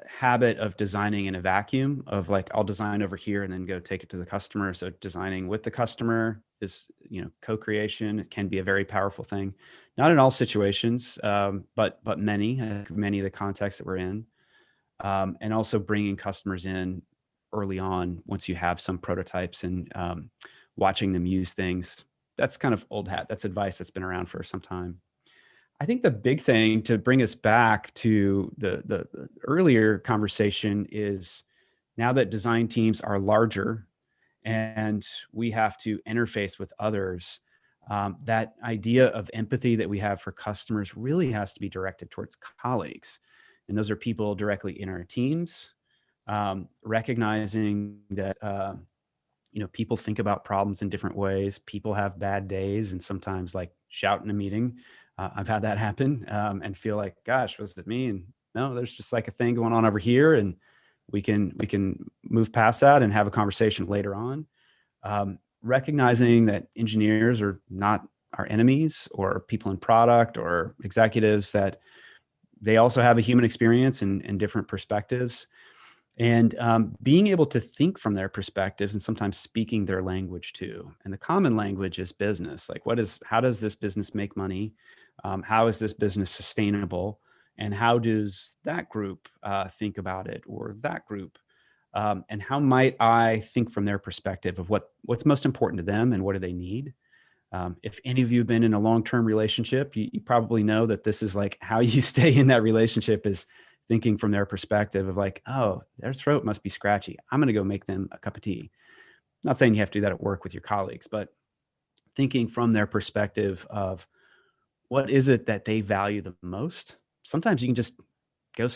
habit of designing in a vacuum of like, I'll design over here and then go take it to the customer. So designing with the customer is, co-creation. It can be a very powerful thing. Not in all situations, but many of the contexts that we're in. And also bringing customers in early on once you have some prototypes and watching them use things. That's kind of old hat. That's advice that's been around for some time. I think the big thing to bring us back to the earlier conversation is now that design teams are larger and we have to interface with others, that idea of empathy that we have for customers really has to be directed towards colleagues. And those are people directly in our teams, recognizing that, people think about problems in different ways. People have bad days and sometimes like shout in a meeting. I've had that happen and feel like, gosh, was it me? And no, there's just like a thing going on over here, and we can move past that and have a conversation later on. Recognizing that engineers are not our enemies or people in product or executives, that they also have a human experience and different perspectives. And being able to think from their perspectives and sometimes speaking their language too. And the common language is business. Like how does this business make money? How is this business sustainable? And how does that group think about it, or that group? And how might I think from their perspective of what's most important to them and what do they need? If any of you have been in a long-term relationship, you probably know that this is like how you stay in that relationship is thinking from their perspective of like, oh, their throat must be scratchy. I'm going to go make them a cup of tea. Not saying you have to do that at work with your colleagues, but thinking from their perspective of what is it that they value the most. Sometimes you can just go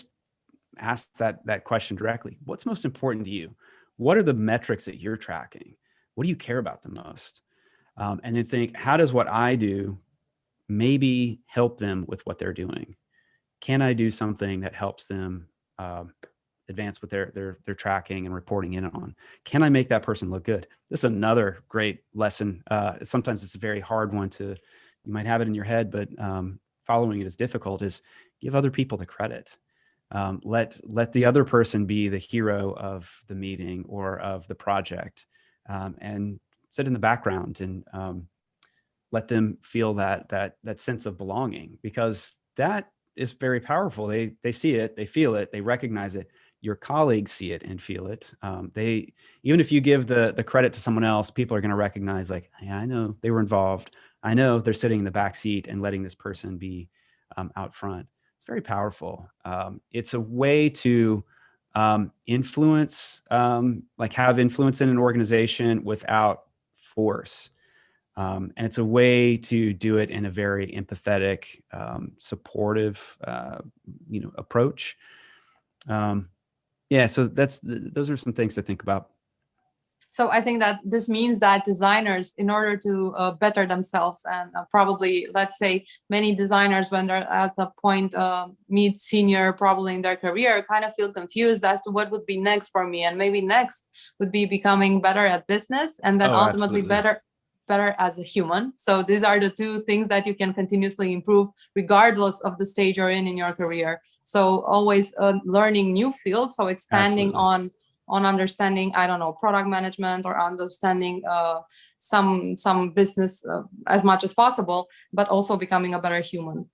ask that question directly. What's most important to you? What are the metrics that you're tracking? What do you care about the most? And then think, how does what I do maybe help them with what they're doing? Can I do something that helps them advance what they're tracking and reporting in on? Can I make that person look good? This is another great lesson. Sometimes it's a very hard one you might have it in your head, but following it is difficult, is give other people the credit. Let the other person be the hero of the meeting or of the project, and sit in the background and let them feel that sense of belonging, because that is very powerful. They see it, they feel it, they recognize it. Your colleagues see it and feel it. Even if you give the credit to someone else, people are going to recognize like, yeah, I know they were involved. I know they're sitting in the back seat and letting this person be out front. It's very powerful. It's a way to influence, like have influence in an organization without force. And it's a way to do it in a very empathetic, supportive, approach. So those are some things to think about. So I think that this means that designers, in order to better themselves, and probably, let's say, many designers, when they're at the point mid-senior, probably in their career, kind of feel confused as to what would be next for me. And maybe next would be becoming better at business, and then ultimately better as a human. So these are the two things that you can continuously improve regardless of the stage you're in your career. So always learning new fields. So expanding on understanding, I don't know, product management, or understanding some business as much as possible, but also becoming a better human.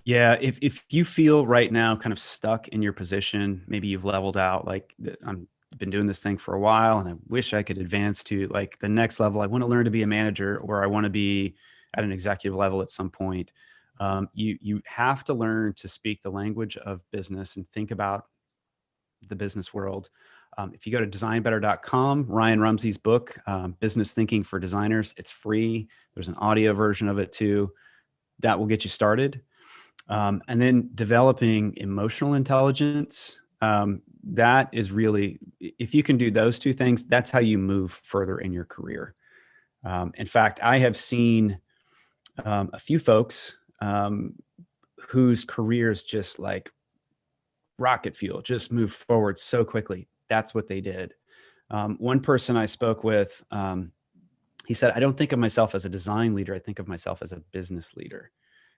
Yeah. If you feel right now kind of stuck in your position, maybe you've leveled out, like I've been doing this thing for a while and I wish I could advance to like the next level. I want to learn to be a manager, or I want to be at an executive level at some point. You have to learn to speak the language of business and think about the business world. If you go to designbetter.com, Ryan Rumsey's book, Business Thinking for Designers, it's free. There's an audio version of it too. That will get you started. And then developing emotional intelligence. That is really, if you can do those two things, that's how you move further in your career. In fact, I have seen a few folks whose careers just like rocket fuel, just move forward so quickly. That's what they did. One person I spoke with, he said, I don't think of myself as a design leader. I think of myself as a business leader.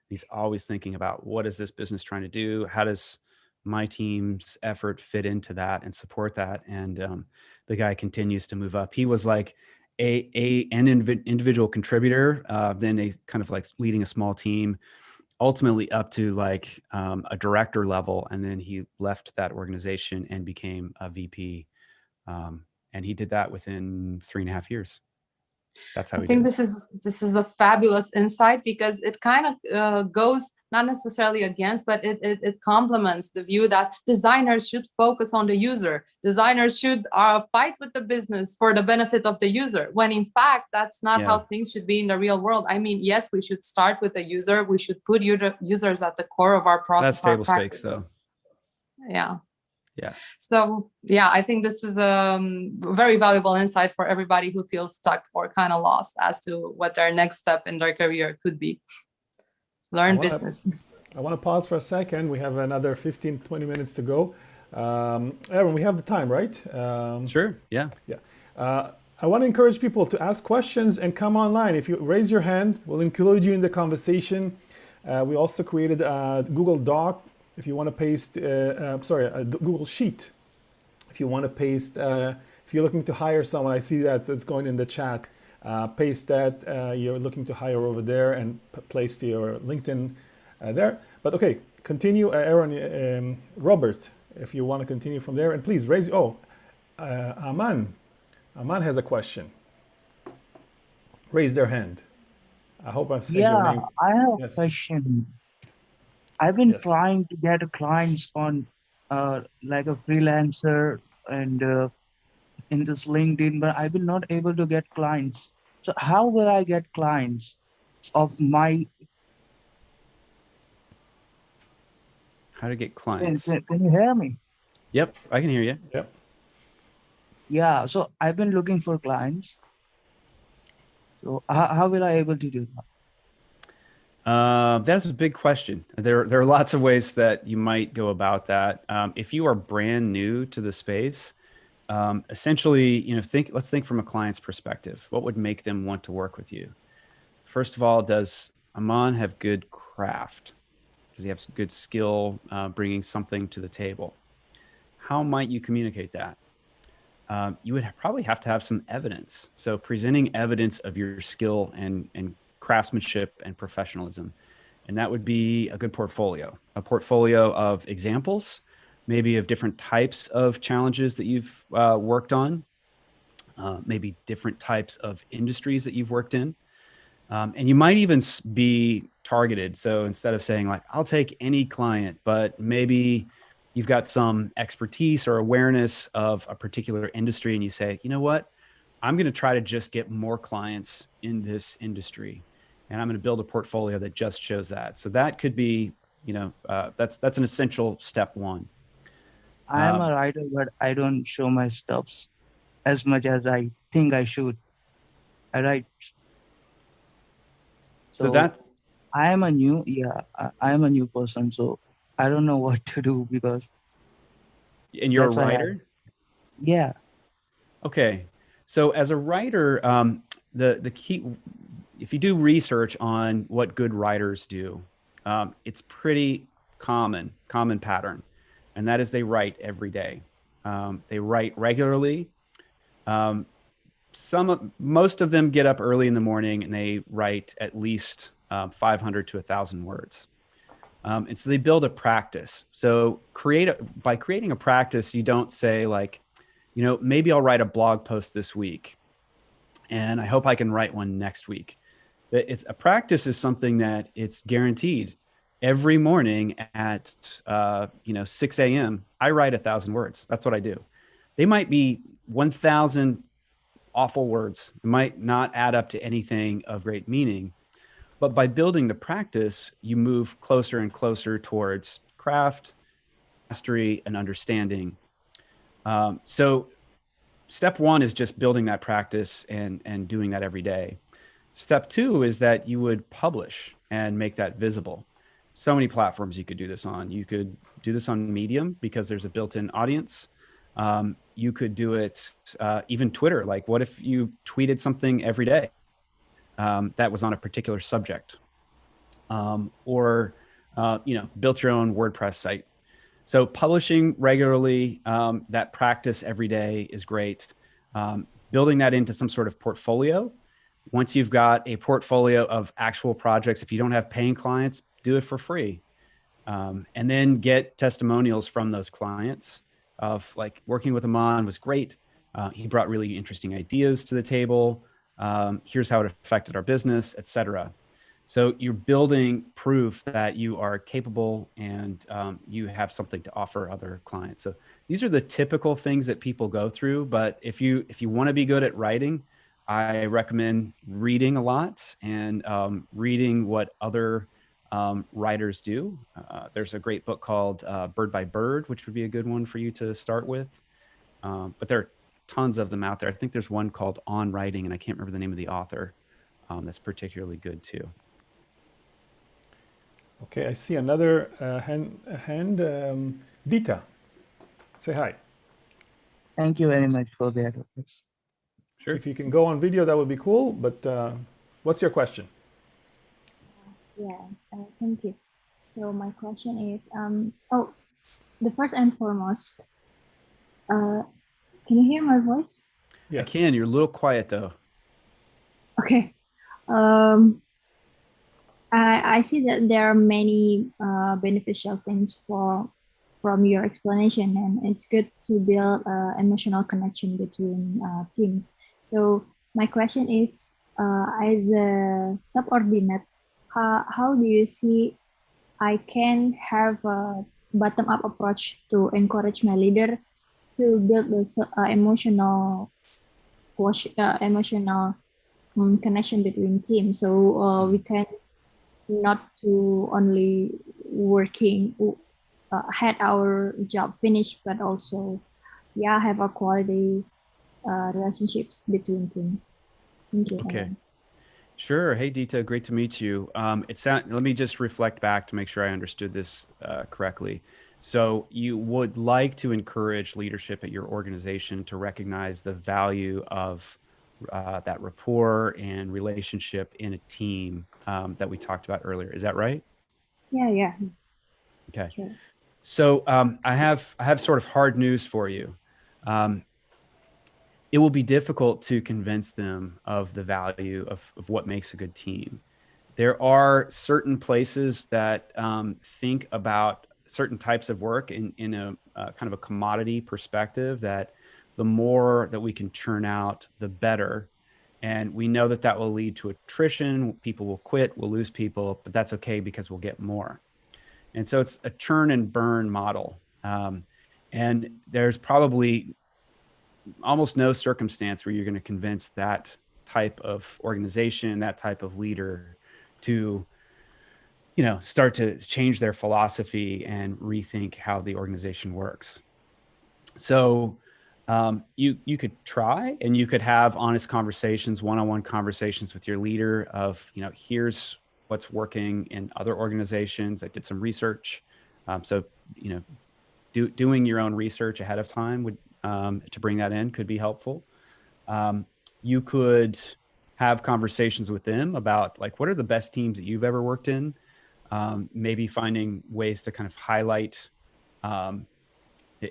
He's always thinking about, what is this business trying to do? How does my team's effort fit into that and support that? And the guy continues to move up. He was like an individual contributor, then a kind of like leading a small team, ultimately up to like a director level. And then he left that organization and became a VP. And he did that within 3.5 years. That's how I he think did it. this is a fabulous insight, because it kind of goes not necessarily against, but it complements the view that designers should focus on the user. Designers should fight with the business for the benefit of the user, when in fact, that's not how things should be in the real world. I mean, yes, we should start with the user. We should put users at the core of our process. That's table stakes, though. Yeah. Yeah. So yeah, I think this is a very valuable insight for everybody who feels stuck or kind of lost as to what their next step in their career could be. Learn business. I want to pause for a second. We have another 15, 20 minutes to go. Aarron, we have the time, right? Sure. Yeah. Yeah. I want to encourage people to ask questions and come online. If you raise your hand, we'll include you in the conversation. We also created a Google Doc. If you want to paste, a Google Sheet. If you want to paste, if you're looking to hire someone, I see that it's going in the chat. Paste that you're looking to hire over there and place your LinkedIn there. But okay, continue, Aarron, Robert, if you want to continue from there. And please raise, Aman has a question. Raise their hand. I hope I'm saying your name. I have a question. I've been trying to get clients on like a freelancer and in this LinkedIn, but I've been not able to get clients. So how will I get clients of my... How to get clients? Can you hear me? Yep, I can hear you. Yep. Yeah, so I've been looking for clients. So how will I able to do that? That's a big question. There are lots of ways that you might go about that. If you are brand new to the space, essentially, let's think from a client's perspective. What would make them want to work with you? First of all, does Aman have good craft? Does he have good skill bringing something to the table? How might you communicate that? You would probably have to have some evidence. So presenting evidence of your skill and craftsmanship and professionalism. And that would be a good portfolio, a portfolio of examples, maybe of different types of challenges that you've worked on, maybe different types of industries that you've worked in. And you might even be targeted. So instead of saying like, I'll take any client, but maybe you've got some expertise or awareness of a particular industry and you say, you know what, I'm going to try to just get more clients in this industry. And I'm going to build a portfolio that just shows that. So that could be, that's an essential step one. I am a writer, but I don't show my stuffs as much as I think I should. I write. So that I am a new, I am a new person. So I don't know what to do because. And you're a writer? Yeah. Okay. So as a writer, the key, if you do research on what good writers do, it's pretty common pattern. And that is they write every day. They write regularly. Most of them get up early in the morning and they write at least 500 to 1,000 words. And so they build a practice. So by creating a practice, you don't say like, maybe I'll write a blog post this week and I hope I can write one next week. It's a practice is something that it's guaranteed. Every morning at 6 a.m., I write 1,000 words. That's what I do. They might be 1,000 awful words. It might not add up to anything of great meaning. But by building the practice, you move closer and closer towards craft, mastery, and understanding. So step one is just building that practice and doing that every day. Step two is that you would publish and make that visible. So many platforms you could do this on. You could do this on Medium because there's a built-in audience. You could do it even Twitter. Like what if you tweeted something every day that was on a particular subject, or built your own WordPress site. So publishing regularly, that practice every day is great. Building that into some sort of portfolio. Once you've got a portfolio of actual projects, if you don't have paying clients, do it for free. And then get testimonials from those clients of like working with Aman was great. He brought really interesting ideas to the table. Here's how it affected our business, etc. So you're building proof that you are capable and you have something to offer other clients. So these are the typical things that people go through. But if you want to be good at writing, I recommend reading a lot and reading what other writers do. There's a great book called Bird by Bird, which would be a good one for you to start with. But there are tons of them out there. I think there's one called On Writing, and I can't remember the name of the author. That's particularly good too. Okay, I see another hand. Dita, say hi. Thank you very much for that. Sure. If you can go on video, that would be cool. But what's your question? Yeah, thank you. So my question is, the first and foremost, can you hear my voice? Yes. I can. You're a little quiet though. Okay. I see that there are many beneficial things from your explanation, and it's good to build emotional connection between teams. So my question is, as a subordinate, how do you see I can have a bottom-up approach to encourage my leader to build this emotional connection between teams, so we can not to only working had our job finished, but also have a quality relationships between teams. Thank you. Okay. Sure. Hey, Dita, great to meet you. Let me just reflect back to make sure I understood this correctly. So you would like to encourage leadership at your organization to recognize the value of that rapport and relationship in a team that we talked about earlier. Is that right? Yeah. Okay. Sure. So I have sort of hard news for you. It will be difficult to convince them of the value of what makes a good team. There are certain places that think about certain types of work in a kind of a commodity perspective, that the more that we can churn out, the better. And we know that will lead to attrition. People will quit, we'll lose people, but that's okay because we'll get more. And so it's a churn and burn model. And there's probably almost no circumstance where you're going to convince that type of organization, that type of leader to, start to change their philosophy and rethink how the organization works. So you could try, and you could have honest conversations, one-on-one conversations with your leader of, here's what's working in other organizations. I did some research. Doing your own research ahead of time would, to bring that in could be helpful. You could have conversations with them about what are the best teams that you've ever worked in? Maybe finding ways to kind of highlight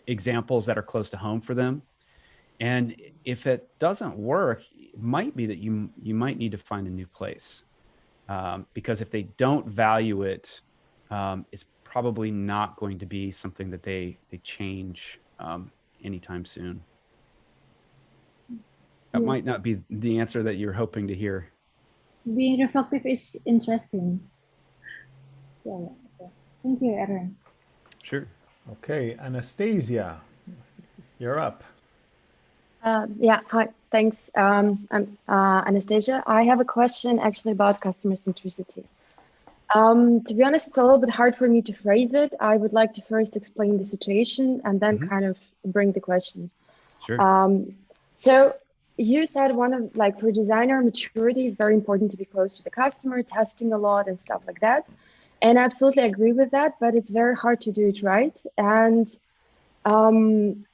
examples that are close to home for them. And if it doesn't work, it might be that you might need to find a new place. Because if they don't value it, it's probably not going to be something that they change anytime soon. That might not be the answer that you're hoping to hear. Being reflective is interesting. Yeah. Okay. Thank you, Aarron. Sure. Okay, Anastasia, you're up. Hi, thanks. I'm Anastasia. I have a question actually about customer centricity. To be honest, it's a little bit hard for me to phrase it. I would like to first explain the situation and then kind of bring the question. Sure. So you said for designer, maturity is very important to be close to the customer, testing a lot and stuff like that. And I absolutely agree with that, but it's very hard to do it right. And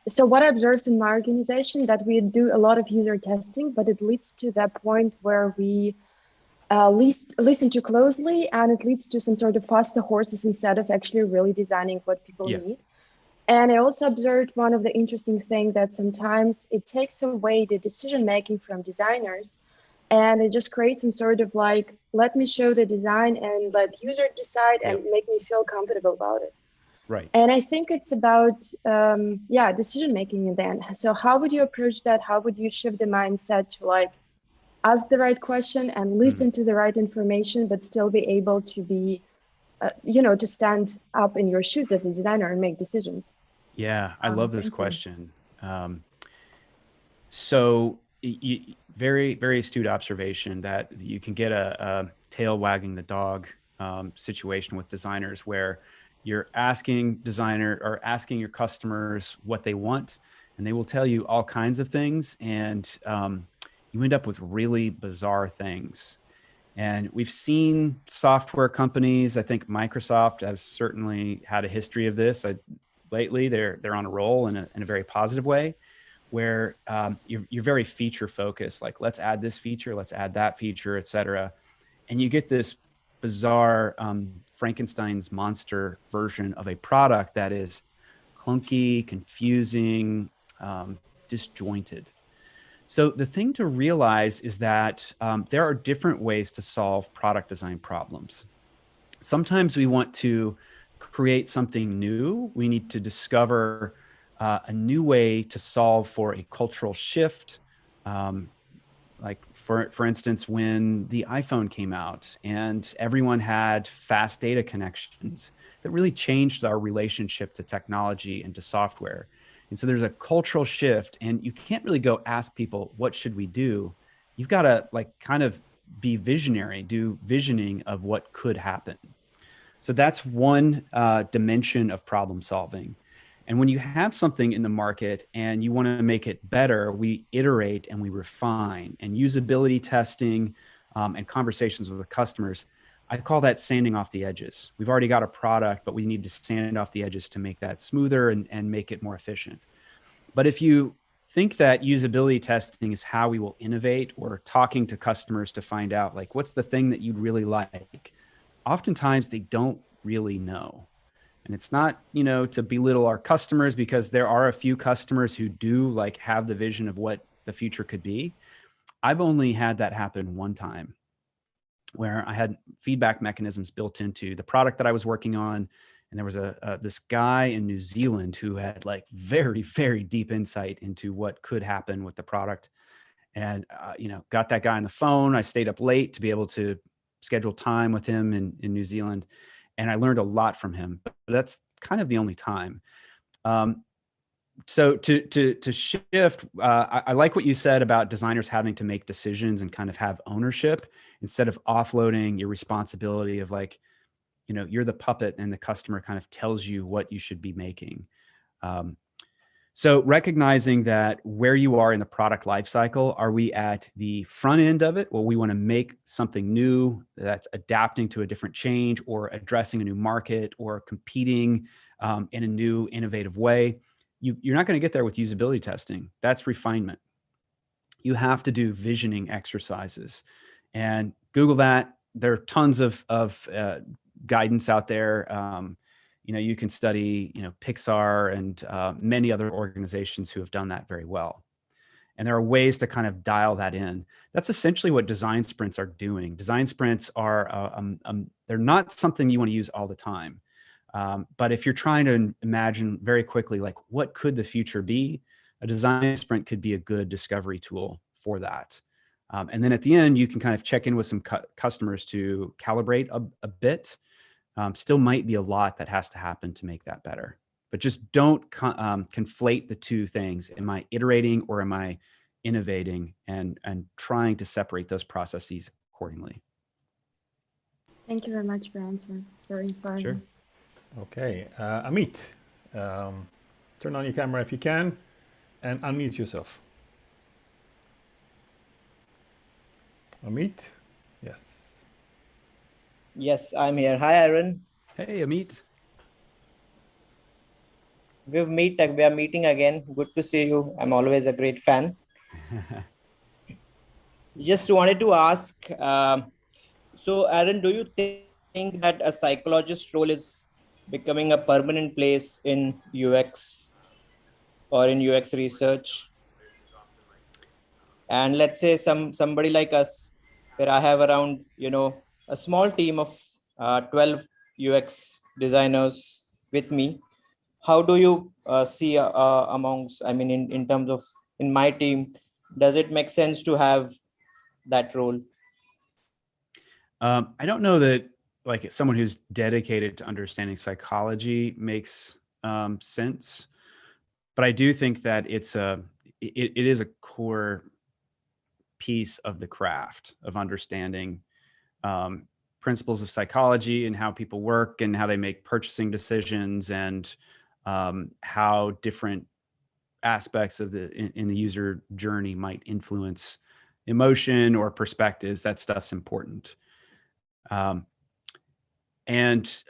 so what I observed in my organization, that we do a lot of user testing, but it leads to that point where we listen too closely, and it leads to some sort of faster horses instead of actually really designing what people need. And I also observed one of the interesting things that sometimes it takes away the decision making from designers, and it just creates some sort of like, let me show the design and let user decide and make me feel comfortable about it. Right. And I think it's about decision making in the end. So how would you approach that? How would you shift the mindset to like ask the right question and listen to the right information, but still be able to be to stand up in your shoes as a designer and make decisions? Yeah, I love this question. So very, very astute observation that you can get a tail wagging the dog situation with designers where you're asking your customers what they want, and they will tell you all kinds of things, and you end up with really bizarre things. And we've seen software companies, I think Microsoft has certainly had a history of this. Lately, they're on a roll in a very positive way, where you're very feature focused, like let's add this feature, let's add that feature, et cetera. And you get this bizarre Frankenstein's monster version of a product that is clunky, confusing, disjointed. So the thing to realize is that there are different ways to solve product design problems. Sometimes we want to create something new. We need to discover a new way to solve for a cultural shift. Like for instance, when the iPhone came out and everyone had fast data connections, that really changed our relationship to technology and to software. And so there's a cultural shift, and you can't really go ask people, what should we do? You've got to like kind of be visionary, do visioning of what could happen. So that's one dimension of problem solving. And when you have something in the market and you want to make it better, we iterate and we refine, and usability testing and conversations with the customers. I call that sanding off the edges. We've already got a product, but we need to sand off the edges to make that smoother and make it more efficient. But if you think that usability testing is how we will innovate, or talking to customers to find out like, what's the thing that you'd really like? Oftentimes they don't really know. And it's not, to belittle our customers, because there are a few customers who do like have the vision of what the future could be. I've only had that happen one time, where I had feedback mechanisms built into the product that I was working on. And there was this guy in New Zealand who had like very, very deep insight into what could happen with the product. And, got that guy on the phone. I stayed up late to be able to schedule time with him in New Zealand. And I learned a lot from him, but that's kind of the only time. So to shift, I like what you said about designers having to make decisions and kind of have ownership instead of offloading your responsibility of like, you're the puppet and the customer kind of tells you what you should be making. So recognizing that where you are in the product lifecycle, are we at the front end of it? Well, we want to make something new that's adapting to a different change, or addressing a new market, or competing in a new innovative way. You're not going to get there with usability testing. That's refinement. You have to do visioning exercises, and Google that. There are tons of guidance out there. You can study, Pixar and many other organizations who have done that very well. And there are ways to kind of dial that in. That's essentially what design sprints are doing. Design sprints are, they're not something you want to use all the time. But if you're trying to imagine very quickly, like what could the future be, a design sprint could be a good discovery tool for that. And then at the end, you can kind of check in with some customers to calibrate a bit. Still might be a lot that has to happen to make that better, but just don't conflate the two things. Am I iterating or am I innovating, and trying to separate those processes accordingly? Thank you very much for answering. Very inspiring. Sure. Okay, Amit, turn on your camera if you can, and unmute yourself. Amit, yes. Yes, I'm here. Hi, Aarron. Hey, Amit. We are meeting again. Good to see you. I'm always a great fan. Just wanted to ask, So, Aaron, do you think that a psychologist role is becoming a permanent place in UX or in UX research? And let's say somebody like us, where I have around, a small team of 12 UX designers with me. How do you see amongst, I mean, in terms of in my team, does it make sense to have that role? I don't know that like someone who's dedicated to understanding psychology makes sense, but I do think that it is a core piece of the craft of understanding principles of psychology and how people work and how they make purchasing decisions and how different aspects of in the user journey might influence emotion or perspectives. That stuff's important. And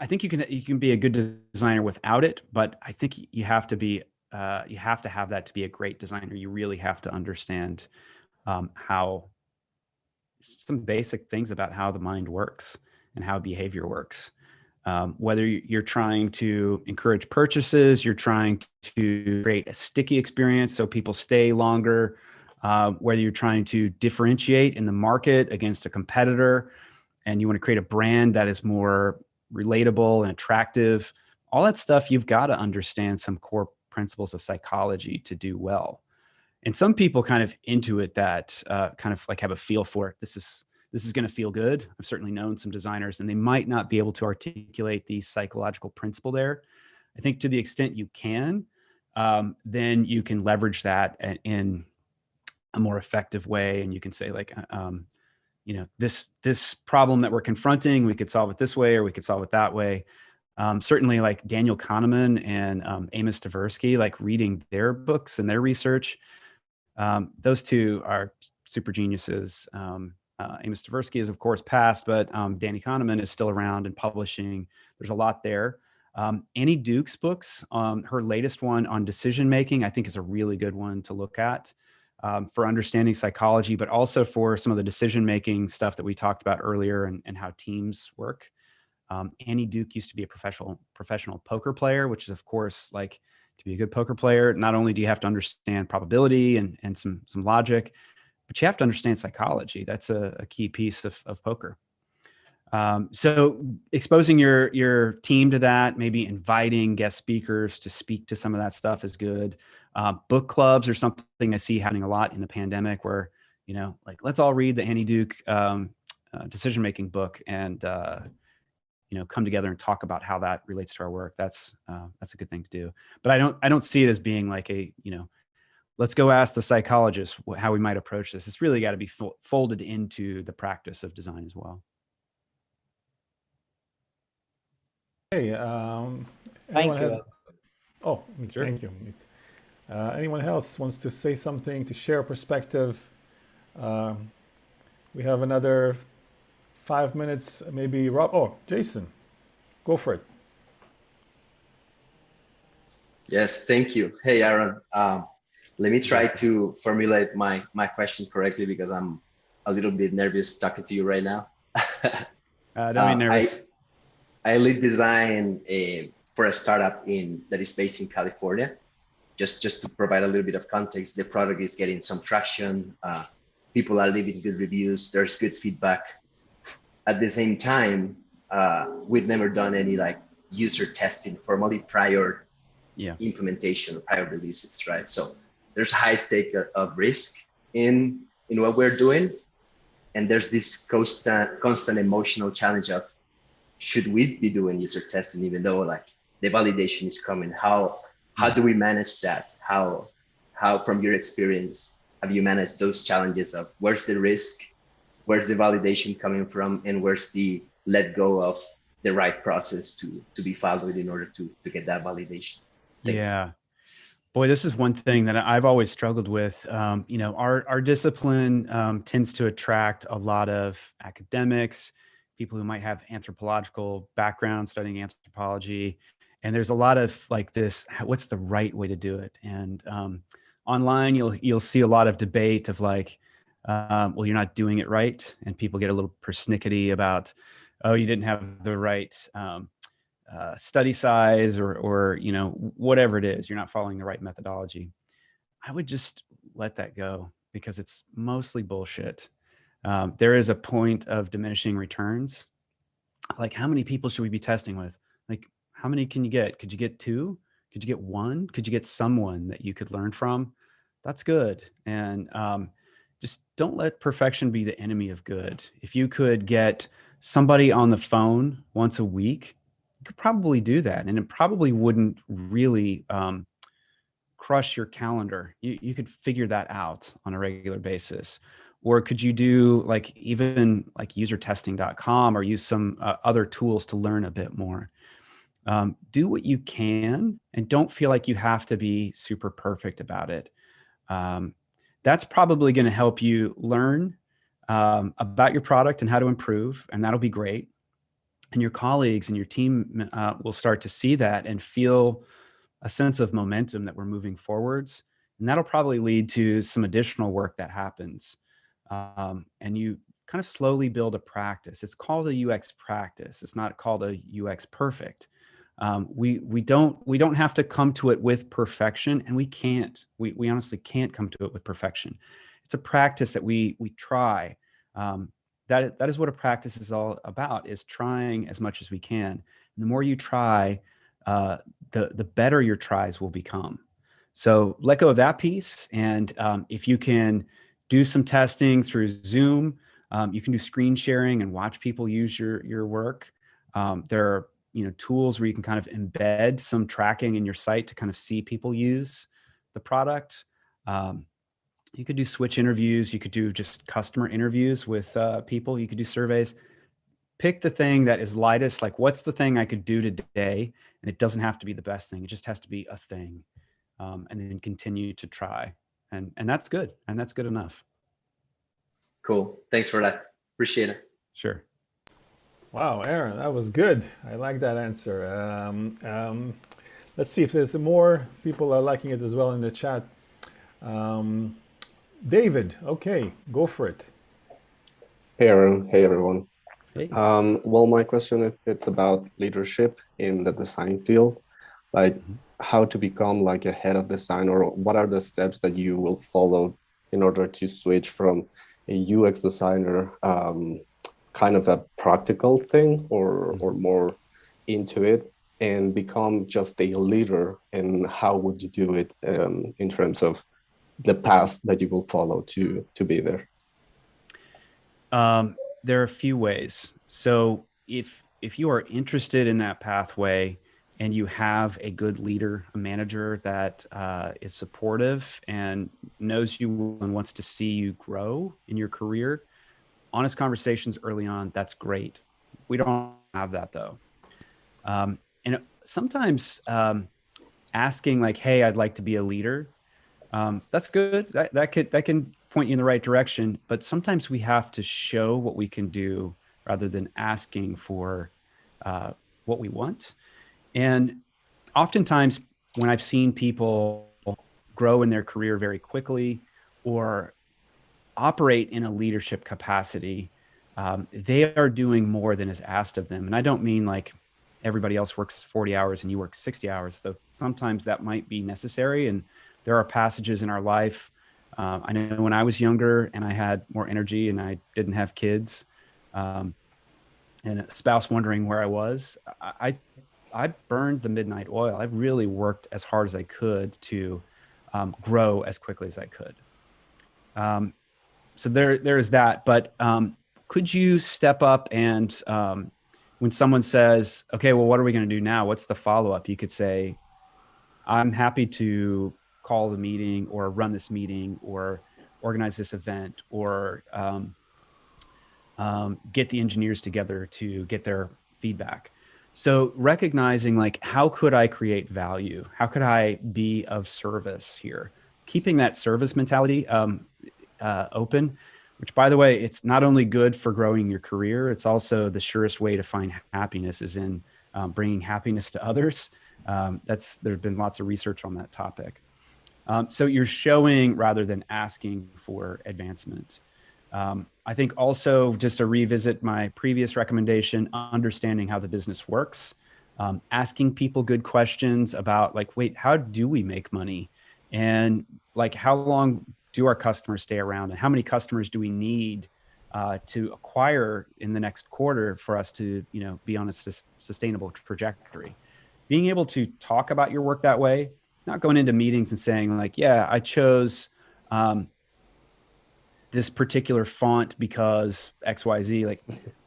I think you can be a good designer without it, but I think you have to have that to be a great designer. You really have to understand how some basic things about how the mind works and how behavior works. Whether you're trying to encourage purchases, you're trying to create a sticky experience so people stay longer, whether you're trying to differentiate in the market against a competitor and you want to create a brand that is more relatable and attractive, all that stuff, you've got to understand some core principles of psychology to do well. And some people kind of intuit that, kind of like have a feel for it. This is going to feel good. I've certainly known some designers and they might not be able to articulate the psychological principle there. I think to the extent you can, then you can leverage that in a more effective way. And you can say like, this problem that we're confronting, we could solve it this way, or we could solve it that way. Certainly like Daniel Kahneman and Amos Tversky, like reading their books and their research, those two are super geniuses. Amos Tversky is of course passed, but Danny Kahneman is still around and publishing. There's a lot there. Annie Duke's books, her latest one on decision making, I think is a really good one to look at for understanding psychology, but also for some of the decision making stuff that we talked about earlier and how teams work. Annie Duke used to be a professional poker player, which is of course like to be a good poker player, not only do you have to understand probability and some logic, but you have to understand psychology. That's a key piece of poker. So exposing your team to that, maybe inviting guest speakers to speak to some of that stuff is good. Book clubs are something I see happening a lot in the pandemic where, like let's all read the Annie Duke decision-making book and, come together and talk about how that relates to our work. That's a good thing to do. But I don't see it as being like let's go ask the psychologist how we might approach this. It's really got to be folded into the practice of design as well. Hey, Thank you. Sure. Thank you. Anyone else wants to say something, to share a perspective? We have another 5 minutes, maybe Rob. Oh, Jason, go for it. Yes, thank you. Hey, Aaron. Let me try to formulate my question correctly because I'm a little bit nervous talking to you right now. Don't be nervous. I lead design for a startup that is based in California. Just to provide a little bit of context, the product is getting some traction. People are leaving good reviews. There's good feedback. At the same time, we've never done any like user testing formally prior implementation or prior releases, right? So there's high stake of risk in what we're doing. And there's this constant emotional challenge of, should we be doing user testing even though like the validation is coming? How do we manage that? How from your experience have you managed those challenges of where's the risk, where's the validation coming from, and where's the let go of the right process to be followed in order to get that validation? Yeah. Boy, this is one thing that I've always struggled with. Our discipline tends to attract a lot of academics, people who might have anthropological background studying anthropology. And there's a lot of like this, what's the right way to do it? And online, you'll see a lot of debate of like, well, you're not doing it right. And people get a little persnickety about, oh, you didn't have the right study size or, you know, whatever it is, you're not following the right methodology. I would just let that go because it's mostly bullshit. There is a point of diminishing returns. Like, how many people should we be testing with? Like, how many can you get? Could you get 2? Could you get 1? Could you get someone that you could learn from? That's good. And just don't let perfection be the enemy of good. If you could get somebody on the phone once a week, you could probably do that. And it probably wouldn't really crush your calendar. You could figure that out on a regular basis. Or could you do like even like usertesting.com or use some other tools to learn a bit more? Do what you can and don't feel like you have to be super perfect about it. That's probably going to help you learn about your product and how to improve, and that'll be great. And your colleagues and your team will start to see that and feel a sense of momentum that we're moving forwards. And that'll probably lead to some additional work that happens. And you kind of slowly build a practice. It's called a UX practice. It's not called a UX perfect. We don't have to come to it with perfection, and we can't. We honestly can't come to it with perfection. It's a practice that we try. That is what a practice is all about, is trying as much as we can. And the more you try, the better your tries will become. So let go of that piece. And if you can do some testing through Zoom, you can do screen sharing and watch people use your work. There are tools where you can kind of embed some tracking in your site to kind of see people use the product. You could do switch interviews. You could do just customer interviews with people. You could do surveys. Pick the thing that is lightest. Like, what's the thing I could do today? And it doesn't have to be the best thing. It just has to be a thing. And then continue to try. And that's good. And that's good enough. Cool. Thanks for that. Appreciate it. Sure. Wow, Aarron, that was good. I like that answer. Let's see if there's more people are liking it as well in the chat. David, okay, go for it. Hey, Aarron. Hey, everyone. Hey. Well, my question it's about leadership in the design field, like how to become like a head of design, or what are the steps that you will follow in order to switch from a UX designer, kind of a practical thing, or more into it, and become just a leader. And how would you do it in terms of the path that you will follow to be there? There are a few ways. So if you are interested in that pathway and you have a good leader, a manager that is supportive and knows you and wants to see you grow in your career, honest conversations early on, that's great. We don't have that though. And sometimes asking like, hey, I'd like to be a leader, that's good. That can point you in the right direction, but sometimes we have to show what we can do rather than asking for what we want. And oftentimes when I've seen people grow in their career very quickly or operate in a leadership capacity, they are doing more than is asked of them. And I don't mean like everybody else works 40 hours and you work 60 hours, though sometimes that might be necessary. And there are passages in our life. I know when I was younger and I had more energy and I didn't have kids, and a spouse wondering where I was, I burned the midnight oil. I really worked as hard as I could to grow as quickly as I could. So there is that. But could you step up and when someone says, okay, well, what are we going to do now? What's the follow-up? You could say, I'm happy to call the meeting or run this meeting or organize this event or get the engineers together to get their feedback. So recognizing like, how could I create value? How could I be of service here? Keeping that service mentality open, which by the way, it's not only good for growing your career, it's also the surest way to find happiness is in bringing happiness to others. There's been lots of research on that topic. So you're showing rather than asking for advancement. I think also, just to revisit my previous recommendation, understanding how the business works, asking people good questions about like, wait, how do we make money? And like, how long do our customers stay around, and how many customers do we need to acquire in the next quarter for us to, be on a sustainable trajectory? Being able to talk about your work that way, not going into meetings and saying like, yeah, I chose this particular font because XYZ, like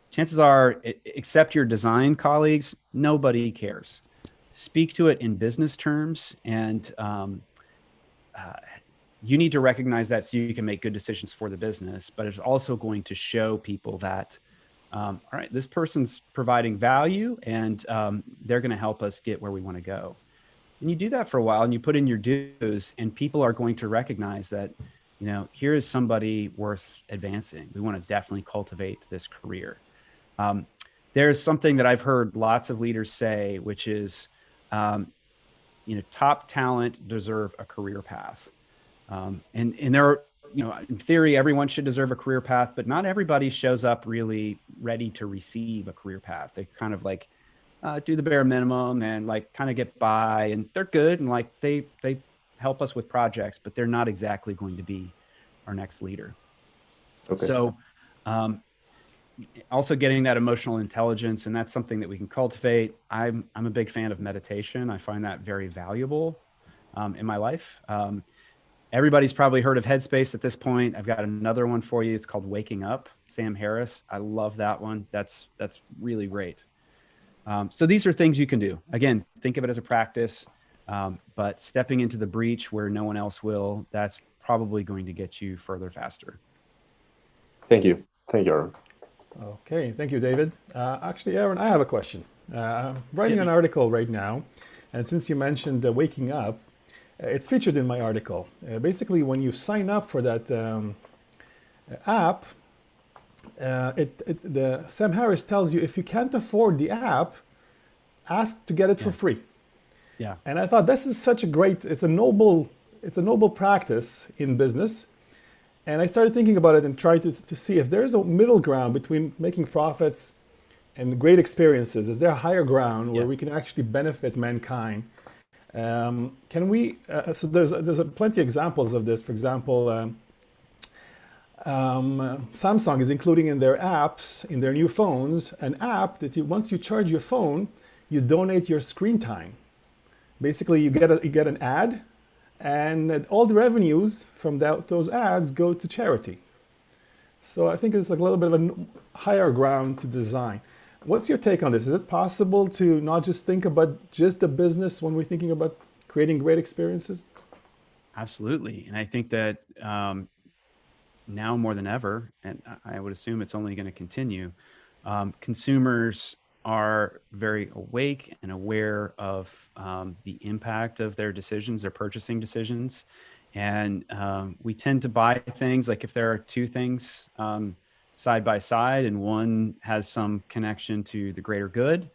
chances are, except your design colleagues, nobody cares. Speak to it in business terms, and you need to recognize that so you can make good decisions for the business, but it's also going to show people that, all right, this person's providing value, and they're going to help us get where we want to go. And you do that for a while, and you put in your dues, and people are going to recognize that, here is somebody worth advancing. We want to definitely cultivate this career. There's something that I've heard lots of leaders say, which is, top talent deserve a career path. And there are, in theory, everyone should deserve a career path, but not everybody shows up really ready to receive a career path. They kind of like do the bare minimum and like kind of get by, and they're good, and like they help us with projects, but they're not exactly going to be our next leader. Okay. So also getting that emotional intelligence, and that's something that we can cultivate. I'm a big fan of meditation. I find that very valuable in my life. Everybody's probably heard of Headspace at this point. I've got another one for you. It's called Waking Up, Sam Harris. I love that one. That's really great. So these are things you can do. Again, think of it as a practice, but stepping into the breach where no one else will, that's probably going to get you further faster. Thank you. Thank you, Aarron. Okay, thank you, David. Actually, Aarron, I have a question. I'm writing an article right now, and since you mentioned Waking Up, it's featured in my article. Basically, when you sign up for that app, Sam Harris tells you if you can't afford the app, ask to get it for free. Yeah. And I thought this is such a great, it's a noble practice in business. And I started thinking about it and tried to see if there is a middle ground between making profits and great experiences. Is there a higher ground where we can actually benefit mankind? Can we? So there's plenty of examples of this. For example, Samsung is including in their apps, in their new phones, an app that once you charge your phone, you donate your screen time. Basically, you get an ad, and all the revenues from those ads go to charity. So I think it's like a little bit of a higher ground to design. What's your take on this? Is it possible to not just think about just the business when we're thinking about creating great experiences? Absolutely. And I think that now more than ever, and I would assume it's only going to continue, consumers are very awake and aware of the impact of their decisions, their purchasing decisions. And we tend to buy things, like if there are two things side by side and one has some connection to the greater good,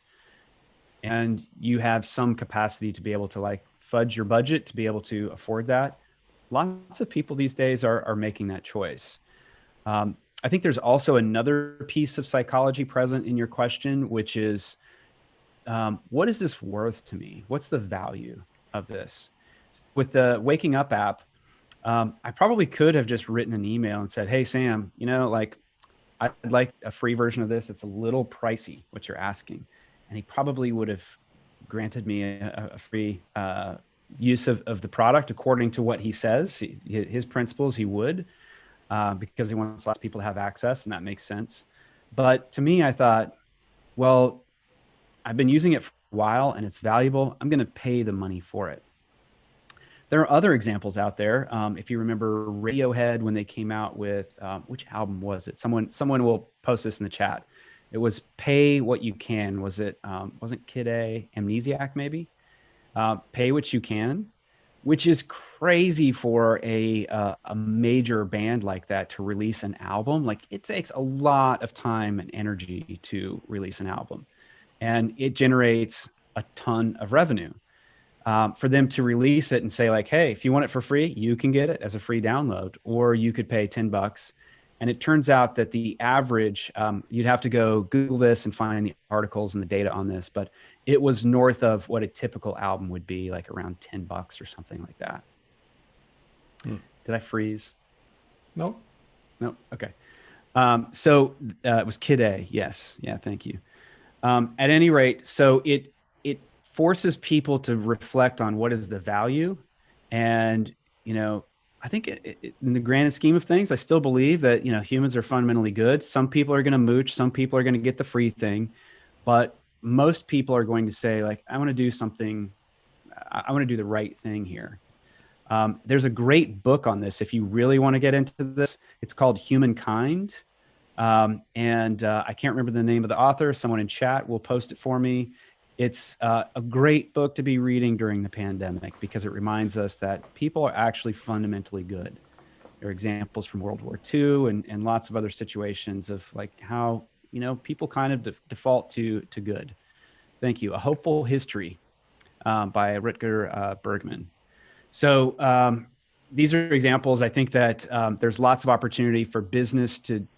and you have some capacity to be able to like fudge your budget to be able to afford that. Lots of people these days are making that choice. I think there's also another piece of psychology present in your question, which is, what is this worth to me? What's the value of this? With the Waking Up app, I probably could have just written an email and said, hey, Sam, I'd like a free version of this. It's a little pricey, what you're asking. And he probably would have granted me a free use of the product according to what he says. His principles, he would, because he wants lots of people to have access, and that makes sense. But to me, I thought, well, I've been using it for a while and it's valuable. I'm going to pay the money for it. There are other examples out there. If you remember Radiohead, when they came out with, which album was it? Someone will post this in the chat. It was Pay What You Can. Wasn't Kid A, Amnesiac maybe? Pay What You Can, which is crazy for a major band like that to release an album. Like, it takes a lot of time and energy to release an album, and it generates a ton of revenue. For them to release it and say like, hey, if you want it for free, you can get it as a free download, or you could pay $10 And it turns out that the average, you'd have to go Google this and find the articles and the data on this, but it was north of what a typical album would be, like around $10 or something like that. Did I freeze? No. No. Okay. So it was Kid A. Yes. Yeah. Thank you. At any rate, so it forces people to reflect on what is the value. And, you know, I think in the grand scheme of things, I still believe that, you know, humans are fundamentally good. Some people are going to mooch. Some people are going to get the free thing. But most people are going to say, like, I want to do something. I want to do the right thing here. There's a great book on this. If you really want to get into this, it's called Humankind. I can't remember the name of the author. Someone in chat will post it for me. It's a great book to be reading during the pandemic because it reminds us that people are actually fundamentally good. There are examples from World War II and lots of other situations of like how, you know, people kind of default to good. Thank you. A Hopeful History by Rutger Bergman. So these are examples. I think that there's lots of opportunity for business to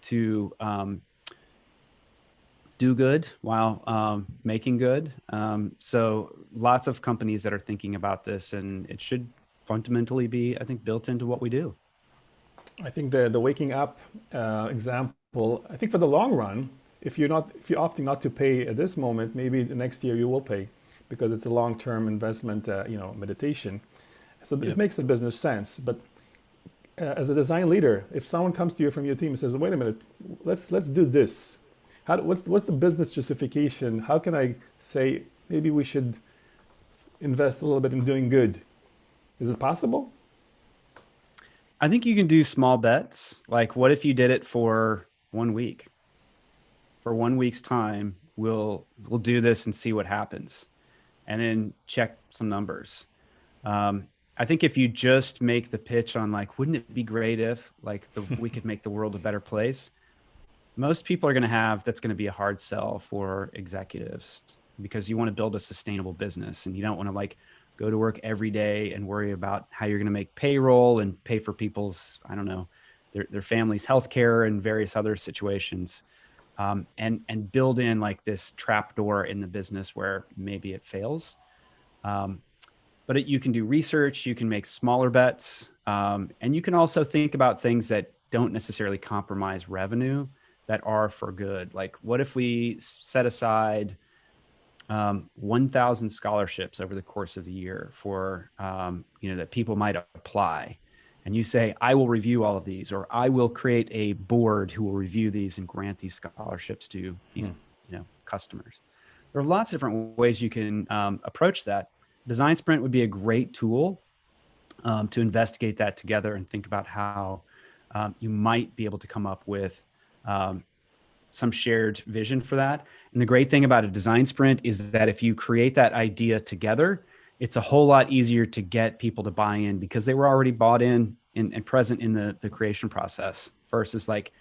do good while making good. So lots of companies that are thinking about this, and it should fundamentally be, I think, built into what we do. I think the waking up example, I think for the long run, if you're opting not to pay at this moment, maybe the next year you will pay because it's a long-term investment, meditation. So it makes a business sense. But as a design leader, if someone comes to you from your team and says, wait a minute, let's do this. What's the business justification? How can I say maybe we should invest a little bit in doing good? Is it possible? I think you can do small bets. Like, what if you did it for 1 week? For 1 week's time, we'll do this and see what happens, and then check some numbers. I think if you just make the pitch on like, wouldn't it be great if we could make the world a better place? Most people are going to that's going to be a hard sell for executives because you want to build a sustainable business and you don't want to like go to work every day and worry about how you're going to make payroll and pay for people's, I don't know, their family's healthcare and various other situations. And build in like this trapdoor in the business where maybe it fails. But you can do research, you can make smaller bets, and you can also think about things that don't necessarily compromise revenue that are for good. Like, what if we set aside 1,000 scholarships over the course of the year for, that people might apply. And you say, I will review all of these, or I will create a board who will review these and grant these scholarships to these customers. There are lots of different ways you can approach that. Design Sprint would be a great tool to investigate that together and think about how you might be able to come up with some shared vision for that. And the great thing about a design sprint is that if you create that idea together, it's a whole lot easier to get people to buy in because they were already bought in and present in the creation process versus like,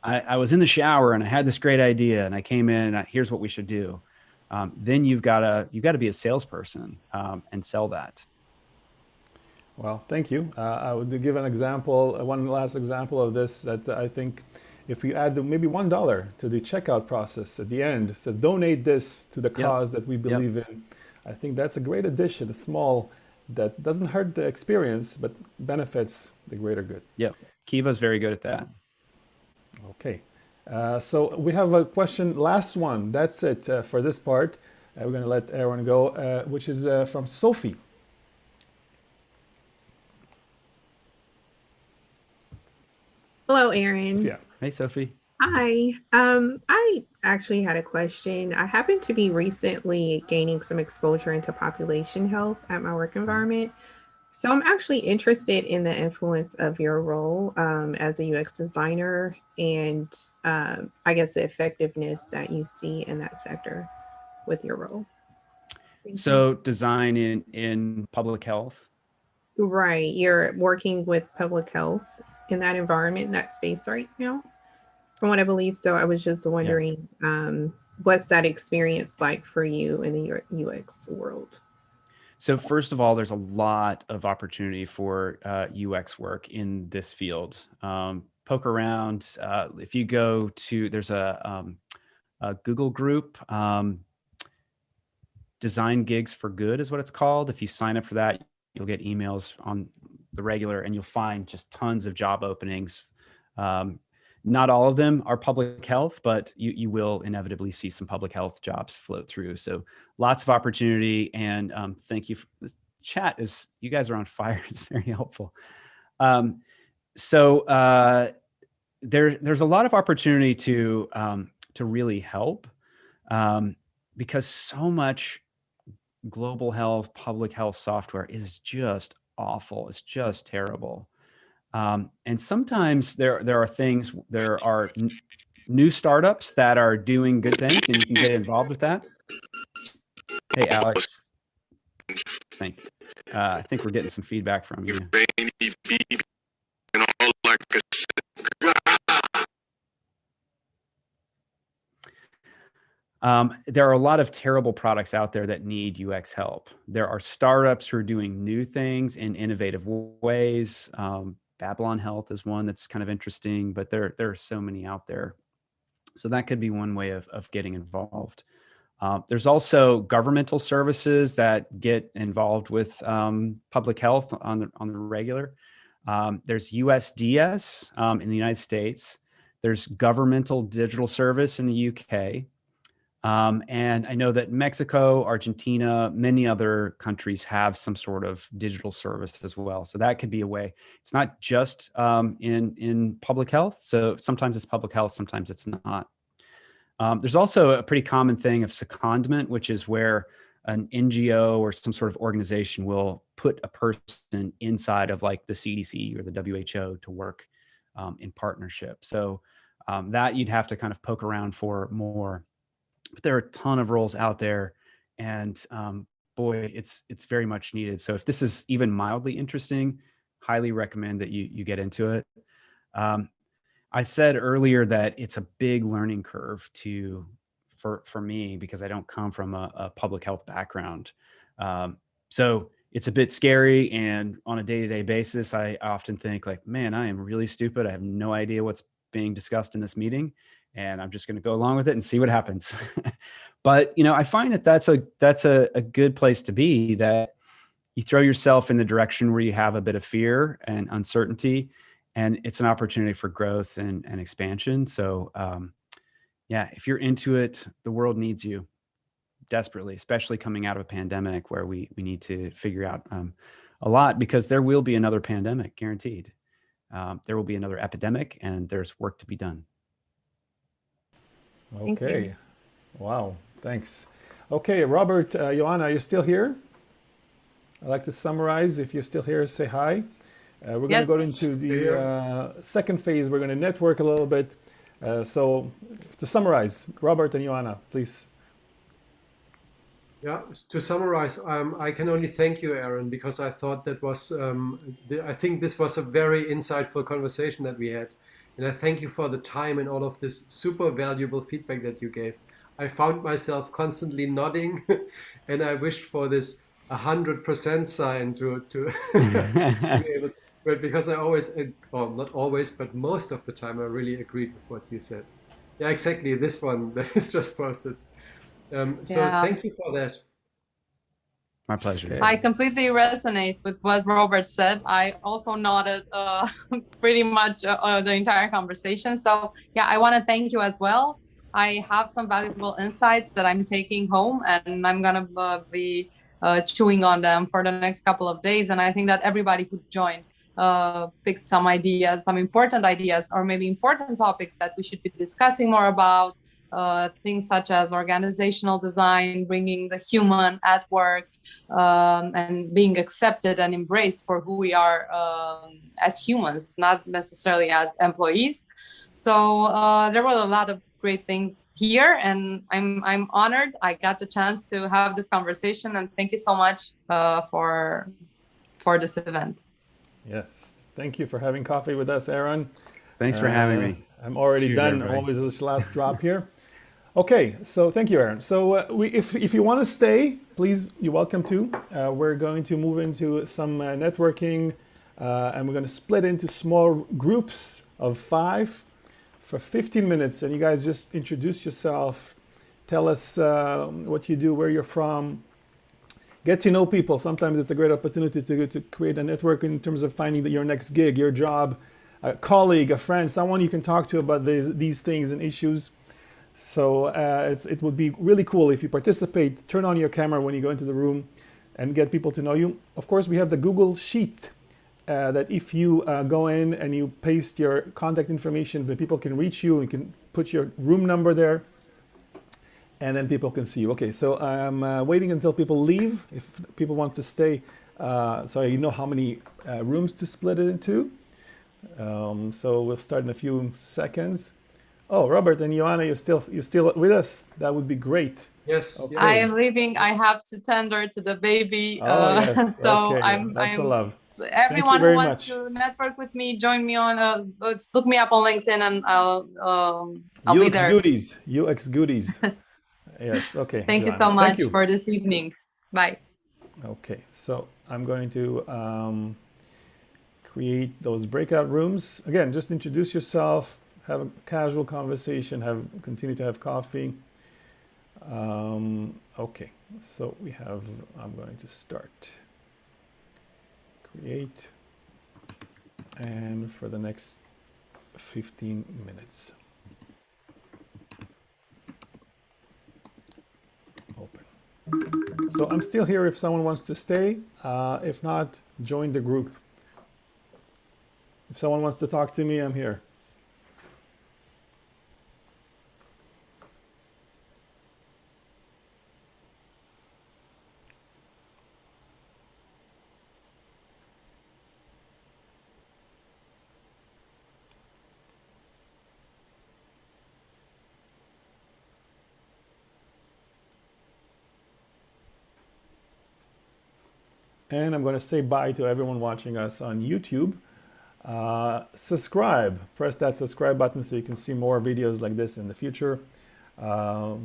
I was in the shower and I had this great idea and I came in and here's what we should do. Then you've got to be a salesperson and sell that. Well, thank you. I would give an example, one last example of this that I think if we add maybe $1 to the checkout process at the end, says donate this to the cause that we believe in. I think that's a great addition, a small, that doesn't hurt the experience, but benefits the greater good. Yeah, Kiva's very good at that. Okay, so we have a question, last one. That's it for this part. We're going to let Aarron go, which is from Sophie. Hello, Aarron. Sophia. Hey, Sophie. Hi. I actually had a question. I happen to be recently gaining some exposure into population health at my work environment. So I'm actually interested in the influence of your role as a UX designer and I guess the effectiveness that you see in that sector with your role. So design in public health. Right. You're working with public health in that environment, in that space right now, from what I believe. So I was just wondering, what's that experience like for you in the UX world? So first of all, there's a lot of opportunity for UX work in this field. poke around. If you go to, there's a Google group, Design Gigs for Good is what it's called. If you sign up for that, you'll get emails on the regular, and you'll find just tons of job openings. Not all of them are public health, but you will inevitably see some public health jobs float through. So lots of opportunity, and thank you. This chat is, you guys are on fire. It's very helpful. There's a lot of opportunity to really help, because so much global health, public health software is just awful. It's just terrible. And sometimes there are new startups that are doing good things, and you can get involved with that. Hey, Alex. Thank you. I think we're getting some feedback from you. There are a lot of terrible products out there that need UX help. There are startups who are doing new things in innovative ways. Babylon Health is one that's kind of interesting, but there are so many out there. So that could be one way of getting involved. There's also governmental services that get involved with public health on the regular. There's USDS in the United States. There's Governmental Digital Service in the UK. And I know that Mexico, Argentina, many other countries have some sort of digital service as well. So that could be a way. It's not just in public health. So sometimes it's public health, sometimes it's not. There's also a pretty common thing of secondment, which is where an NGO or some sort of organization will put a person inside of like the CDC or the WHO to work in partnership. So that you'd have to kind of poke around for more. But there are a ton of roles out there, and boy, it's very much needed. So if this is even mildly interesting, highly recommend that you get into it. I said earlier that it's a big learning curve for me, because I don't come from a public health background. So it's a bit scary, and on a day-to-day basis, I often think like, man, I am really stupid. I have no idea what's being discussed in this meeting, and I'm just going to go along with it and see what happens. But, I find that that's a good place to be, that you throw yourself in the direction where you have a bit of fear and uncertainty, and it's an opportunity for growth and expansion. So, yeah, if you're into it, the world needs you desperately, especially coming out of a pandemic where we need to figure out a lot, because there will be another pandemic, guaranteed. There will be another epidemic, and there's work to be done. Okay. Wow. Thanks. Okay, Robert, Joanna, are you still here? I'd like to summarize. If you're still here, say hi. We're going to go into the second phase. We're going to network a little bit. So to summarize, Robert and Joanna, please. Yeah, to summarize, I can only thank you, Aarron, because I thought that was, I think this was a very insightful conversation that we had. And I thank you for the time and all of this super valuable feedback that you gave. I found myself constantly nodding, and I wished for this 100% sign to be able to, but because I always, well, not always, but most of the time, I really agreed with what you said. Yeah, exactly, this one that is just posted. So thank you for that. My pleasure. I completely resonate with what Robert said. I also nodded pretty much the entire conversation. So yeah, I want to thank you as well. I have some valuable insights that I'm taking home, and I'm going to be chewing on them for the next couple of days. And I think that everybody who joined picked some ideas, some important ideas, or maybe important topics that we should be discussing more about. Things such as organizational design, bringing the human at work, and being accepted and embraced for who we are as humans, not necessarily as employees. So there were a lot of great things here, and I'm honored I got the chance to have this conversation, and thank you so much for this event. Yes, thank you for having coffee with us, Aarron. Thanks for having me. I'm already Cheers, done. everybody. Always this last drop here. Okay, so thank you, Aarron. So if you want to stay, please, you're welcome to. We're going to move into some networking and we're going to split into small groups of 5 for 15 minutes. And you guys just introduce yourself, tell us what you do, where you're from, get to know people. Sometimes it's a great opportunity to create a network in terms of finding your next gig, your job, a colleague, a friend, someone you can talk to about these things and issues. So it would be really cool if you participate, turn on your camera when you go into the room and get people to know you. Of course, we have the Google Sheet that if you go in and you paste your contact information, then people can reach you. You can put your room number there, and then people can see you. Okay, so I'm waiting until people leave. If people want to stay, so you know how many rooms to split it into. So we'll start in a few seconds. Oh, Robert and Joanna, you're still with us. That would be great. Yes. Okay. I am leaving. I have to tender to the baby. Oh, yes. So Okay. That's a love. Everyone who wants to network with me, join me on. Look me up on LinkedIn, and I'll be there. UX goodies. Yes. Okay. Thank you so much for this evening. Bye. Okay. So I'm going to create those breakout rooms. Again, just introduce yourself. Have a casual conversation, continue to have coffee. Okay, so I'm going to start. Create. And for the next 15 minutes. Open. So I'm still here if someone wants to stay. If not, join the group. If someone wants to talk to me, I'm here. And I'm going to say bye to everyone watching us on YouTube. Subscribe. Press that subscribe button so you can see more videos like this in the future. Bye.